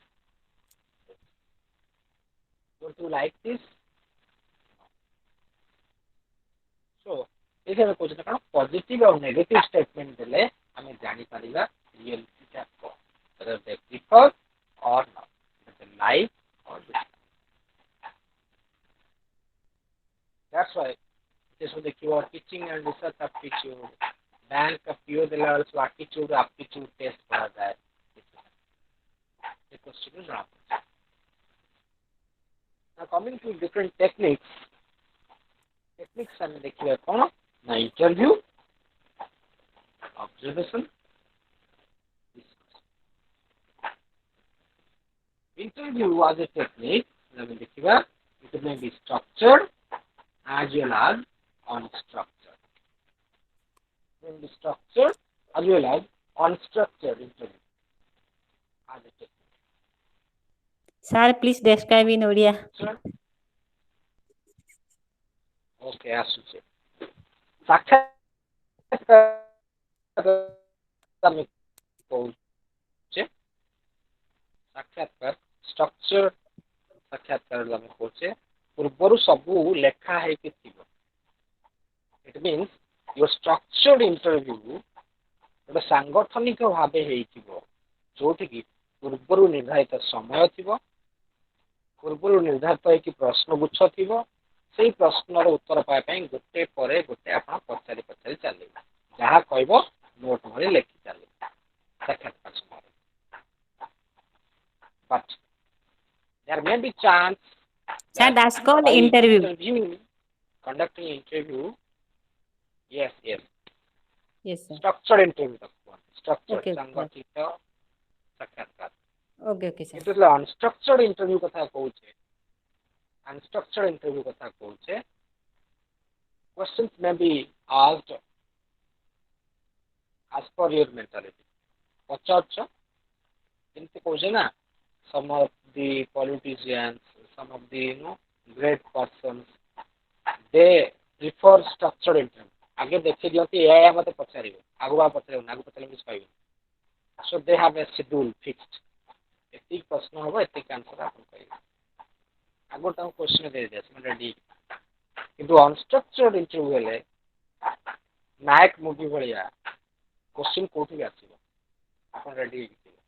Don't you like this? So, this is a question of positive or negative statement dele hame jani pariba reality ta ko whether they prefer or not, whether they like or dislike. That's why this is the keyword teaching and research aptitude, bank of PO dela also attitude aptitude test kara jaye. The question is not. Now coming to different techniques ଆମେ ଦେଖିବା କ'ଣ ନା interview, observation, discussion. Interview as a technique ଆମେ ଦେଖିବା it may be structured as well as unstructured. It may be structured as well as unstructured interview as a technique. Sir, please describe in Odia. Sir? Okay, आସୁଛି. साक्षात्कार ଆମେ କହୁଛେ ସାକ୍ଷାତକାର structure ସାକ୍ଷାତକାର ଆମେ କହୁଛେ ପୂର୍ବରୁ ସବୁ ଲେଖା ହେଇକି ଥିବ। ଇଟ୍ ମିନ୍ସ ୟୋର ଷ୍ଟ୍ରକ୍ଚର୍ଡ ଇଣ୍ଟରଭ୍ୟୁ ଗୋଟେ ସାଂଗଠନିକ ଭାବେ ହେଇଥିବ, ଯୋଉଠିକି ପୂର୍ବରୁ ନିର୍ଦ୍ଧାରିତ ସମୟ ଥିବ, ପୂର୍ବରୁ ନିର୍ଦ୍ଧାରିତ ହେଇକି ପ୍ରଶ୍ନଗୁଚ୍ଛ ଥିବ, ସେଇ ପ୍ରଶ୍ନର ଉତ୍ତର ପାଇବା ପାଇଁ ଗୋଟେ ପରେ ଗୋଟେ ଆପଣ ପଚାରି ପଚାରି ଚାଲିବେ, ଯାହା କହିବ ନୋଟ ଭଳି ଲେଖି ଚାଲିବେ ସାକ୍ଷାତକାର ସମୟରେ। But there may be chance Sir, that that's called by interview. conducting interview, yes, Yes, sir. structured interview, structured, Okay, sir. संगठित साक्षात्कार। Okay, okay, sir. କିନ୍ତୁ ଯେତେବେଳେ ଅନଷ୍ଟ୍ରକ୍ଚର୍ଡ ଇଣ୍ଟରଭ୍ୟୁ କଥା କହୁଛେ, ଅନଷ୍ଟ୍ରକ୍ଚର୍ଡ ଇଣ୍ଟରଭ୍ୟୁ କଥା କହୁଛେ, questions may be asked as per your mentality. ପଚାରୁଛ ଯେମିତି କହୁଛେ ନା, some of the politicians, some of the great persons, they prefer structured interview. ଆଗେ ଦେଖି ଦିଅନ୍ତି ଏହା ମତେ ପଚାରିବେ, ଆଗୁଆ ପଚାରିବେନି, ଆଗୁ ପଚାରିଲେ କିଛି କହିବେନି। So they have a schedule fixed. ଏତିକି ପ୍ରଶ୍ନ ହବ, ଏତିକି ଆନ୍ସର ଆପଣ କହିବେ, ଆଗରୁ ତାଙ୍କୁ କ୍ୱେଶ୍ଚନ ଦେଇଦିଅ, ସେମାନେ ରେଡି। କିନ୍ତୁ ଅନଷ୍ଟ୍ରକ୍ଚର୍ଡ ଇଣ୍ଟରଭ୍ୟୁ ହେଲେ ନାୟକ ମୁଭି ଭଳିଆ କ୍ୱେଶ୍ଚନ କୋଉଠି ବି ଆସିବ, ଆପଣ ରେଡି ହେଇକି ଥିବେ।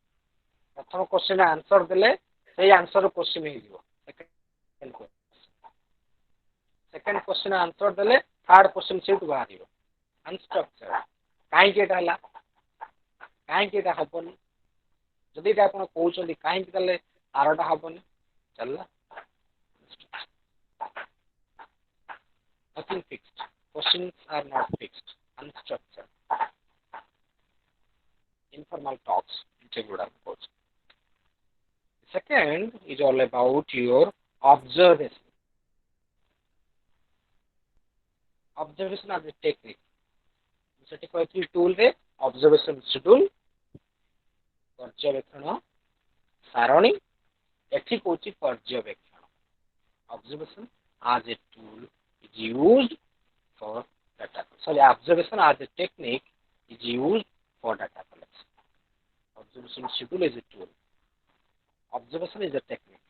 ପ୍ରଥମ କ୍ୱେଶ୍ଚନ ଆନ୍ସର ଦେଲେ ସେଇ ଆନ୍ସର କ୍ୱେଶ୍ଚନ ହେଇଯିବ। ସେକେଣ୍ଡ କ୍ୱେଶ୍ଚନ ଆନ୍ସର ଦେଲେ ଥାର୍ଡ କ୍ୱେଶ୍ଚନ ସେଇଠୁ ବାହାରିବ। ଅନଷ୍ଟ୍ରକ୍ଚର୍ଡ କାହିଁକି ଏଇଟା ହେଲା, କାହିଁକି ଏଇଟା ହବନି, ଯଦି ଏଇଟା ଆପଣ କହୁଛନ୍ତି କାହିଁକି ତାହେଲେ ଆରଟା ହବନି, ଚାଲିଲା। Nothing fixed. Questions are not fixed. Unstructured. Informal talks. Second is all about your observation. Observation as a technique. ସେଠି କହିଥିଲି ଟୁଲରେ observation schedule, ପର୍ଯ୍ୟବେକ୍ଷଣ ସାରଣୀ, ଏଠି କହୁଛି ପର୍ଯ୍ୟବେକ୍ଷଣ। Observation as a tool is used for data. Sorry, observation as a technique is used for data collection. Observation schedule is a tool. Observation is a technique.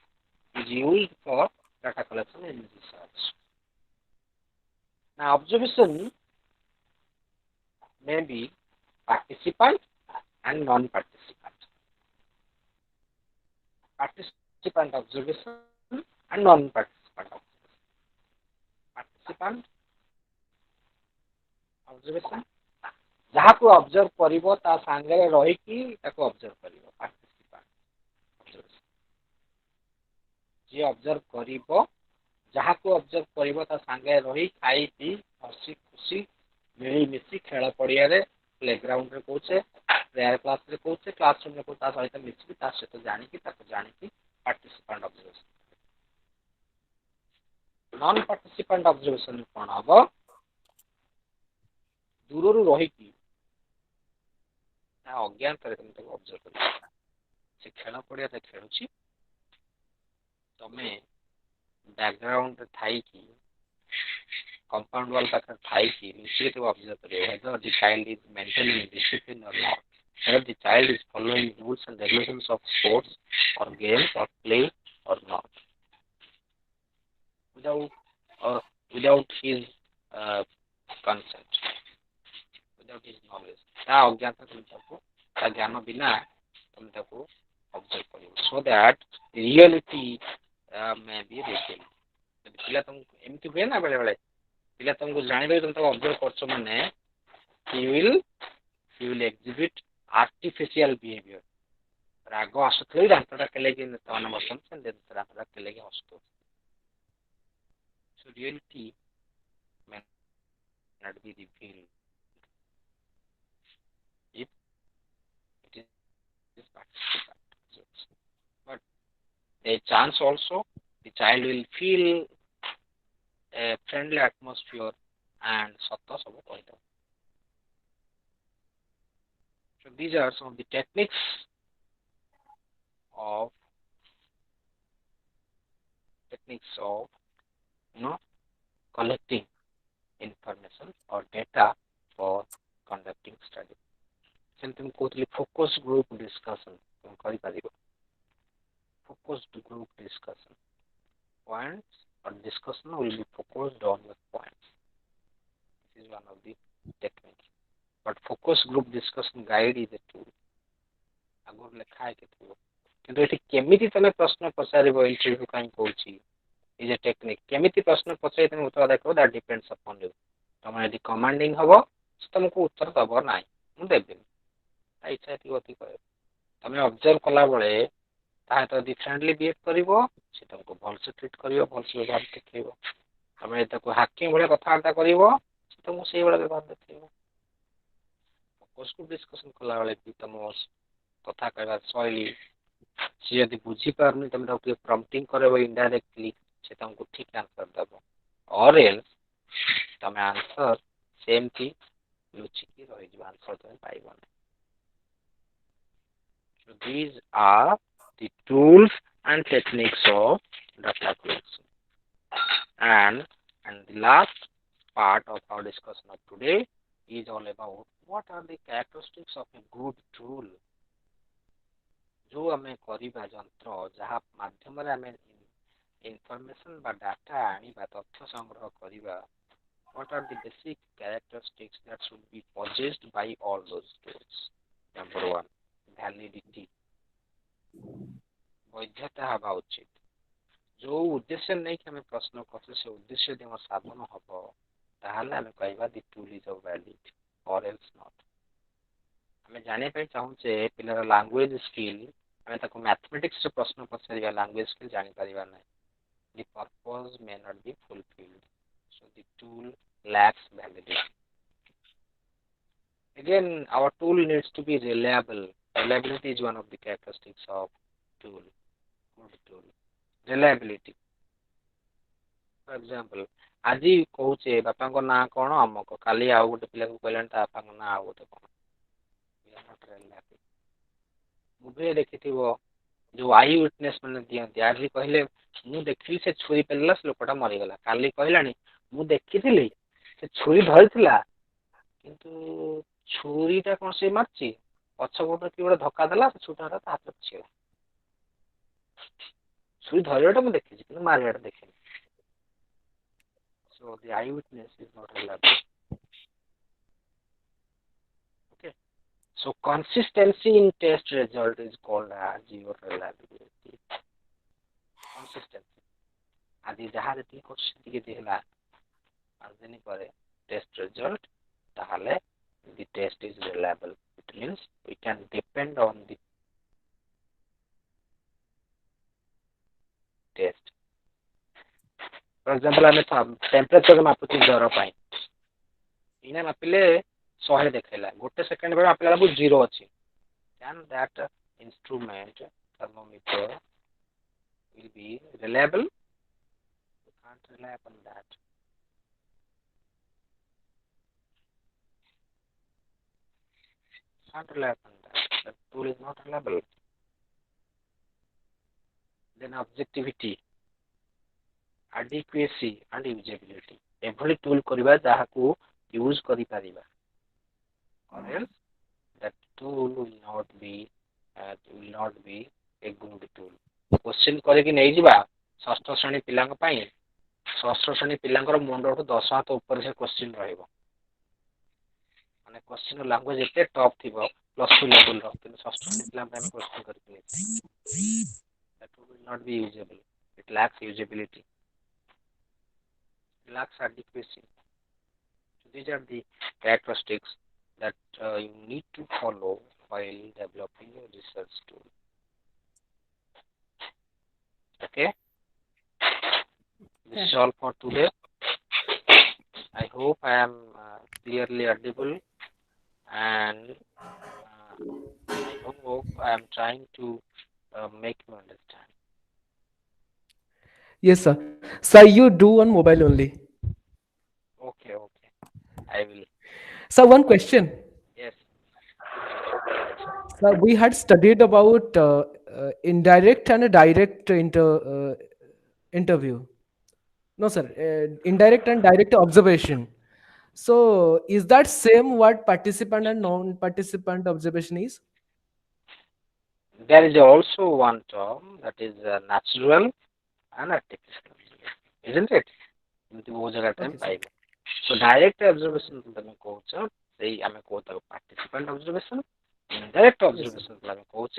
Is used for data collection and research. Now, observation may be participant and non-participant. Participant observation and non-participant observation. Participant observation ଯାହାକୁ observe କରିବ ତା ସାଙ୍ଗରେ ରହିକି ତାକୁ observe କରିବ, ପାର୍ଟିସିପାଣ୍ଟ observation. ଯିଏ observe କରିବ, ଯାହାକୁ ଅବଜର୍ଭ କରିବ ତା ସାଙ୍ଗରେ ରହି ଖାଇ ପିଇ ହସି ଖୁସି ମିଳିମିଶି ଖେଳ ପଡ଼ିଆରେ ପ୍ଲେଗ୍ରାଉଣ୍ଡରେ କହୁଛେ, ପ୍ରେୟାର କ୍ଲାସରେ କହୁଛେ, କ୍ଲାସ ରୁମ୍ରେ କହୁଛେ, ତା ସହିତ ମିଶିକି ତା ସହିତ ଜାଣିକି ତାକୁ ଜାଣିକି ପାର୍ଟିସିପାଣ୍ଟ ଅବଜର୍ଭେସନ। ନନ୍ ପାର୍ଟିସିପାଣ୍ଟ ଅବଜର୍ଭେସନ କ'ଣ ହବ, ଦୂରରୁ ରହିକି ତା ଅଜ୍ଞାତରେ ତମେ ତାକୁ ଅବଜର୍ଭ କରିବ। ସେ ଖେଳ ପଡ଼ିଆରେ ଖେଳୁଛି, ତମେ ବ୍ୟାକଗ୍ରାଉଣ୍ଡରେ ଥାଇକି କମ୍ପାଉଣ୍ଡ ୱାଲ୍ ପାଖରେ ଥାଇକି ମିଶିକି ତାକୁ ଅବଜର୍ଭ କରିବ। whether the child is maintaining discipline or not, whether the child is following rules and regulations of sports or games or play or not, without his consent, without his knowledge. ତା ଅଜ୍ଞାତ ତମେ ତାକୁ, ତା ଜ୍ଞାନ ବିନା ତମେ ତାକୁ ଅବଜର୍ଭ କରିବ, so that reality may be revealed. ଯଦି ପିଲା ତମକୁ ଏମିତି ହୁଏ ନା, ବେଳେ ବେଳେ ପିଲା ତମକୁ ଜାଣିବେ ତମେ ତାକୁ ଅବଜର୍ଭ କରୁଛ ମାନେ he will exhibit artificial behavior. ରାଗ ଆସୁଥିଲେ ଦାନ୍ତଟା କେଲେକି ତମାନେ ବସନ୍ତି, ସେମିତି ଦାନ୍ତଟା କେଲେକି ହସୁଥିବ। So reality may not be revealed if it is participant. But a chance also, the child will feel a friendly atmosphere and satta sabu kahita. So these are some of the techniques of collecting information or data for conducting study. ସେମିତି ମୁଁ କହୁଥିଲି focus group discussion ତମେ କରିପାରିବ। Focused group discussion points or discussion will be focused on your points. This is one of the techniques. But focus group discussion guide is a tool. ଆଗରୁ ଲେଖା ହେଇକି ଥିବ କିନ୍ତୁ ଏଠି କେମିତି ତମେ ପ୍ରଶ୍ନ ପଚାରିବ ଇଣ୍ଟରଭ୍ୟୁ କାହିଁ କହୁଛି ଇଜ ଏ ଟେକ୍ନିକ୍ କେମିତି ପ୍ରଶ୍ନ ପଚାରି ତମେ ଉତ୍ତର ଦେଖିବ ଦ୍ୟାଟ୍ ଡିପେଣ୍ଡସ୍ ଅପନ୍ ୟୁ ତମେ ଯଦି କମାଣ୍ଡିଂ ହବ ସେ ତମକୁ ଉତ୍ତର ଦବ ନାହିଁ ମୁଁ ଦେବିନି ତା ଇଚ୍ଛା ଏତିକି ଗତି କରିବ ତମେ ଅବଜର୍ଭ କଲାବେଳେ ତା ସହିତ ଯଦି ଫ୍ରେଣ୍ଡଲି ବିହେଭ୍ କରିବ ସେ ତମକୁ ଭଲସେ ଟ୍ରିଟ୍ କରିବ ଭଲସେ ବ୍ୟବହାର ଦେଖେଇବ ତମେ ତାକୁ ହାକିଂ ଭଳିଆ କଥାବାର୍ତ୍ତା କରିବ ସେ ତମକୁ ସେଇଭଳିଆ ବ୍ୟବହାର ଦେଖେଇବ ଫୋକସ୍ ଗ୍ରୁପ୍ ଡିସ୍କସନ୍ କଲାବେଳେ ବି ତମ କଥା କହିବା ଶୈଳୀ ସେ ଯଦି ବୁଝିପାରୁନି ତମେ ତାକୁ ଟିକେ ପ୍ରମ୍ପଟିଂ କରିବ ଇନଡାଇରେକ୍ଟଲି ସେ ତମକୁ ଠିକ ଆନ୍ସର ଦେବ ଅର୍ ଏଲ୍ସ ତମେ ଆନ୍ସର ସେମିତି ଲୁଚିକି ରହିଯିବ ଆନ୍ସର ତମେ ପାଇବନି So these are the tools and techniques of data collection and the last part of our discussion of today is all about what are the characteristics of a good tool जो आमे करिबा यंत्र जहा माध्यम रे आमे information बा data आनिबा तथ्य संग्रह करिबा what are the basic characteristics that should be possessed by all those tools number 1 validity वैधता हवा उचित जो उद्देश्य नहीं कि हमें प्रश्न करछे से उद्देश्य दे हम साधन हबो ताहाले हमें कहबा दी टूल इज वैलिड और एल्स नॉट हमें जाने पे चाहूचे पिलर लैंग्वेज स्किल हमें ताको मैथमेटिक्स से प्रश्न पचारिया लैंग्वेज स्किल जानि परिबा नै the purpose may not be fulfilled so the tool lacks validity again our tool needs to be reliable reliability is one of the characteristics of tool good tool reliability for example आजी कहूचे बापा को ना कोन हमको काली आउ गोटे पिला को कहलन ता बापा को ना आउ गोटे कोन मुझे देखिथिबो जो आई विटनेस माने दियंती आजी कहले मु देखिली से छुरी पेलला से लोकटा मरि गेला काली कहलानी मु देखिथिली से छुरी धरिथिला किंतु छुरीटा कोन से मारची पछपट कि गोटे धक्का देला से छुटाटा ता हाथ छिला छुरी धरियाटा मु देखिछि किंतु मारियाटा देखिनि so the eye witness is not reliable okay so consistency in test result is called as your reliability consistency आदि जहाँ रे क्वेश्चन के दिहला आजनी करे टेस्ट रिजल्ट ताहाले the test is reliable it means we can depend on the test for example ଆମେ temperature मापुची जर पाई इना मापिले 100 देखेला गोटे सेकंड बेला मापिला को 0 अछि can that instrument thermometer will be reliable you can't rely upon that can't rely upon that the tool is not reliable then objectivity adequacy and usability every tool करिबा जहा को यूज करि परिबा or else that tool will not be a good tool question करे कि नै जिबा षष्ठ श्रेणी पिलांग पई षष्ठ श्रेणी पिलांगर मुंडो 10 हाथ ऊपर से क्वेश्चन रहइबो माने क्वेश्चन लैंग्वेज एते टॉप थिबो प्लस 2 लेवल रो कि षष्ठ श्रेणी पिलांग पई क्वेश्चन करि that tool will not be usable it lacks usability lacks adequacy so these are the characteristics that you need to follow while developing your research tool okay this is all for today I hope I am clearly audible and I hope I am trying to make you understand Yes, sir. Sir, you do on mobile only. okay I will Sir, one question. yes Sir, we had studied about indirect and a direct interview. No, sir. Indirect and direct observation. So, is that same what participant and non-participant observation is? there is also one term that is natural and artificial isn't it? एमती बहुत जगह time Okay, sir. पाइबो. So direct observation तमे कहउछ सेही आमे कहता participant observation. Indirect observation तमे कहउछ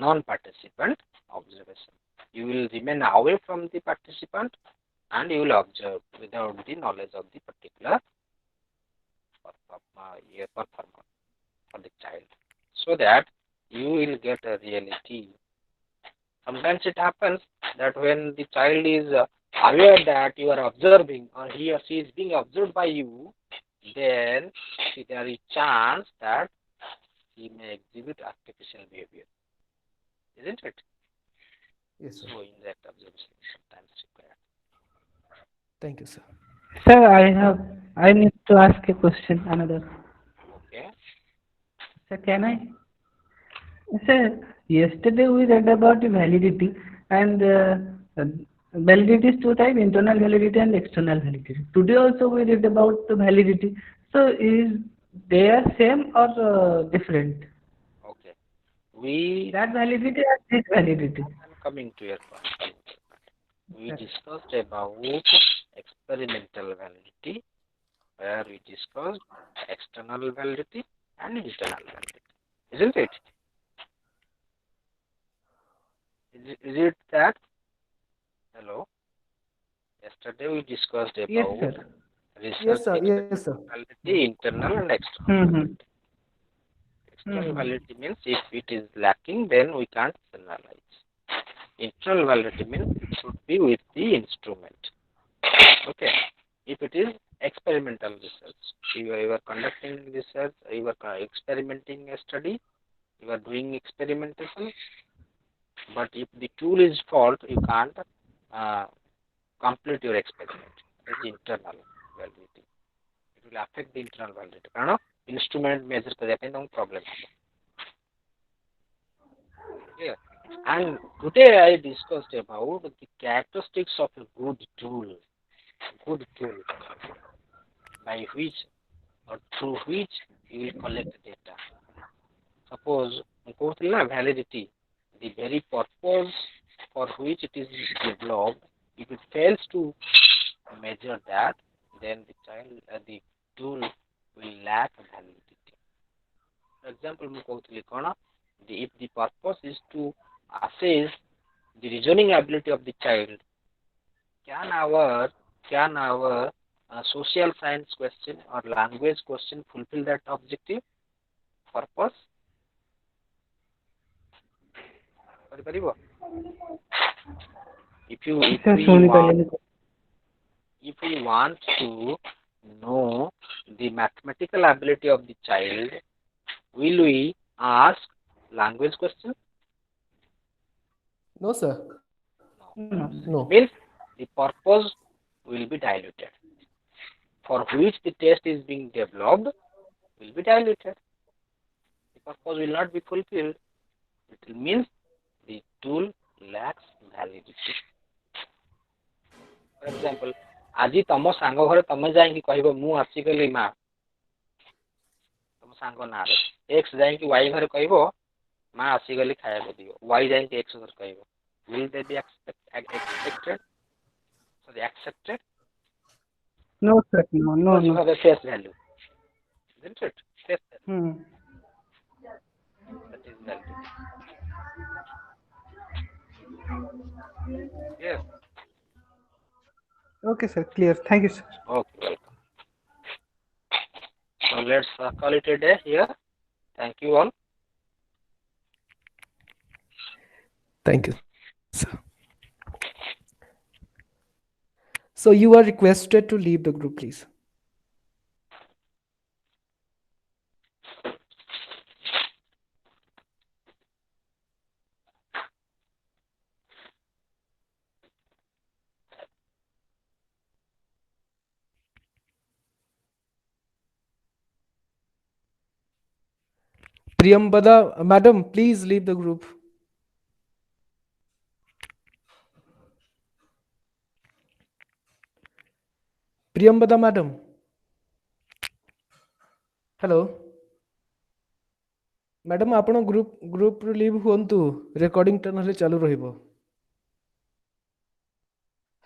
non participant observation. You will remain away from the participant and you will observe without the knowledge of the particular performer for the child, so that you will get a reality. Sometimes it happens that when the child is aware that you are observing or he or she is being observed by you, then there is chance that he may exhibit artificial behavior, isn't it? Yes, sir. So indirect observation is sometimes required. Thank you, sir. Sir, I need to ask a question, another. Okay. Sir, can I? Sir, yesterday we read about the validity, and validity is two types: internal validity and external validity. Today also we read about the validity. So is they are same or different? Okay. We That validity and this validity. I'm coming to your point. We discussed about experimental validity, where we discussed external validity and internal validity, isn't it? Is it that? Hello. Yesterday we discussed about Yes, sir. research Yes, sir. Yes, experimental sir. validity, internal and external. Mm-hmm. External validity means if it is lacking, then we can't generalize. Internal validity means it should be with the instrument. Okay. If it is experimental research, you are conducting research, you are experimenting a study, you are doing experimentation, but if the tool is fault, you can't complete your experiment. That is internal validity. It will affect the internal validity. Because instrument measure kariya problem. Yeah. And today I discussed about the characteristics of a good tool. Good tool by which or through which you will collect data. Suppose validity, the very purpose for which it is developed, if it fails to measure that, then the tool will lack validity. For example, if the purpose is to assess the reasoning ability of the child, can our social science question or language question fulfill that objective purpose? If we want to know the mathematical ability of the child, will we ask language question? No, sir. No. Means the purpose will be diluted. For which the test is being developed will be diluted. The purpose will not be fulfilled. It means the tool lacks validity. For example, आज तुम सांग घर तुम जाइए कह मु आसिगली माँ तुम सांग ना एक्स जाइए वाई घर कह माँ आसिगली खाया दियो वाई जाइए एक्स घर कह will they be expected? Sorry, accepted? No, sir. No. Because you have a face value, isn't it? Face value. That is value. Yes. Okay, sir. Clear. Thank you, sir. Okay, welcome. So let's call it a day here. Thank you all. Thank you, sir. So you are requested to leave the group, please. Priyambada, madam, please leave the group. Priyambada, madam. Hello. Madam, ଆପଣ group ରୁ leave ହୁଅନ୍ତୁ recording ଟା ନହେଲେ ଚାଲୁ ରହିବ।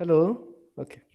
Hello. Okay.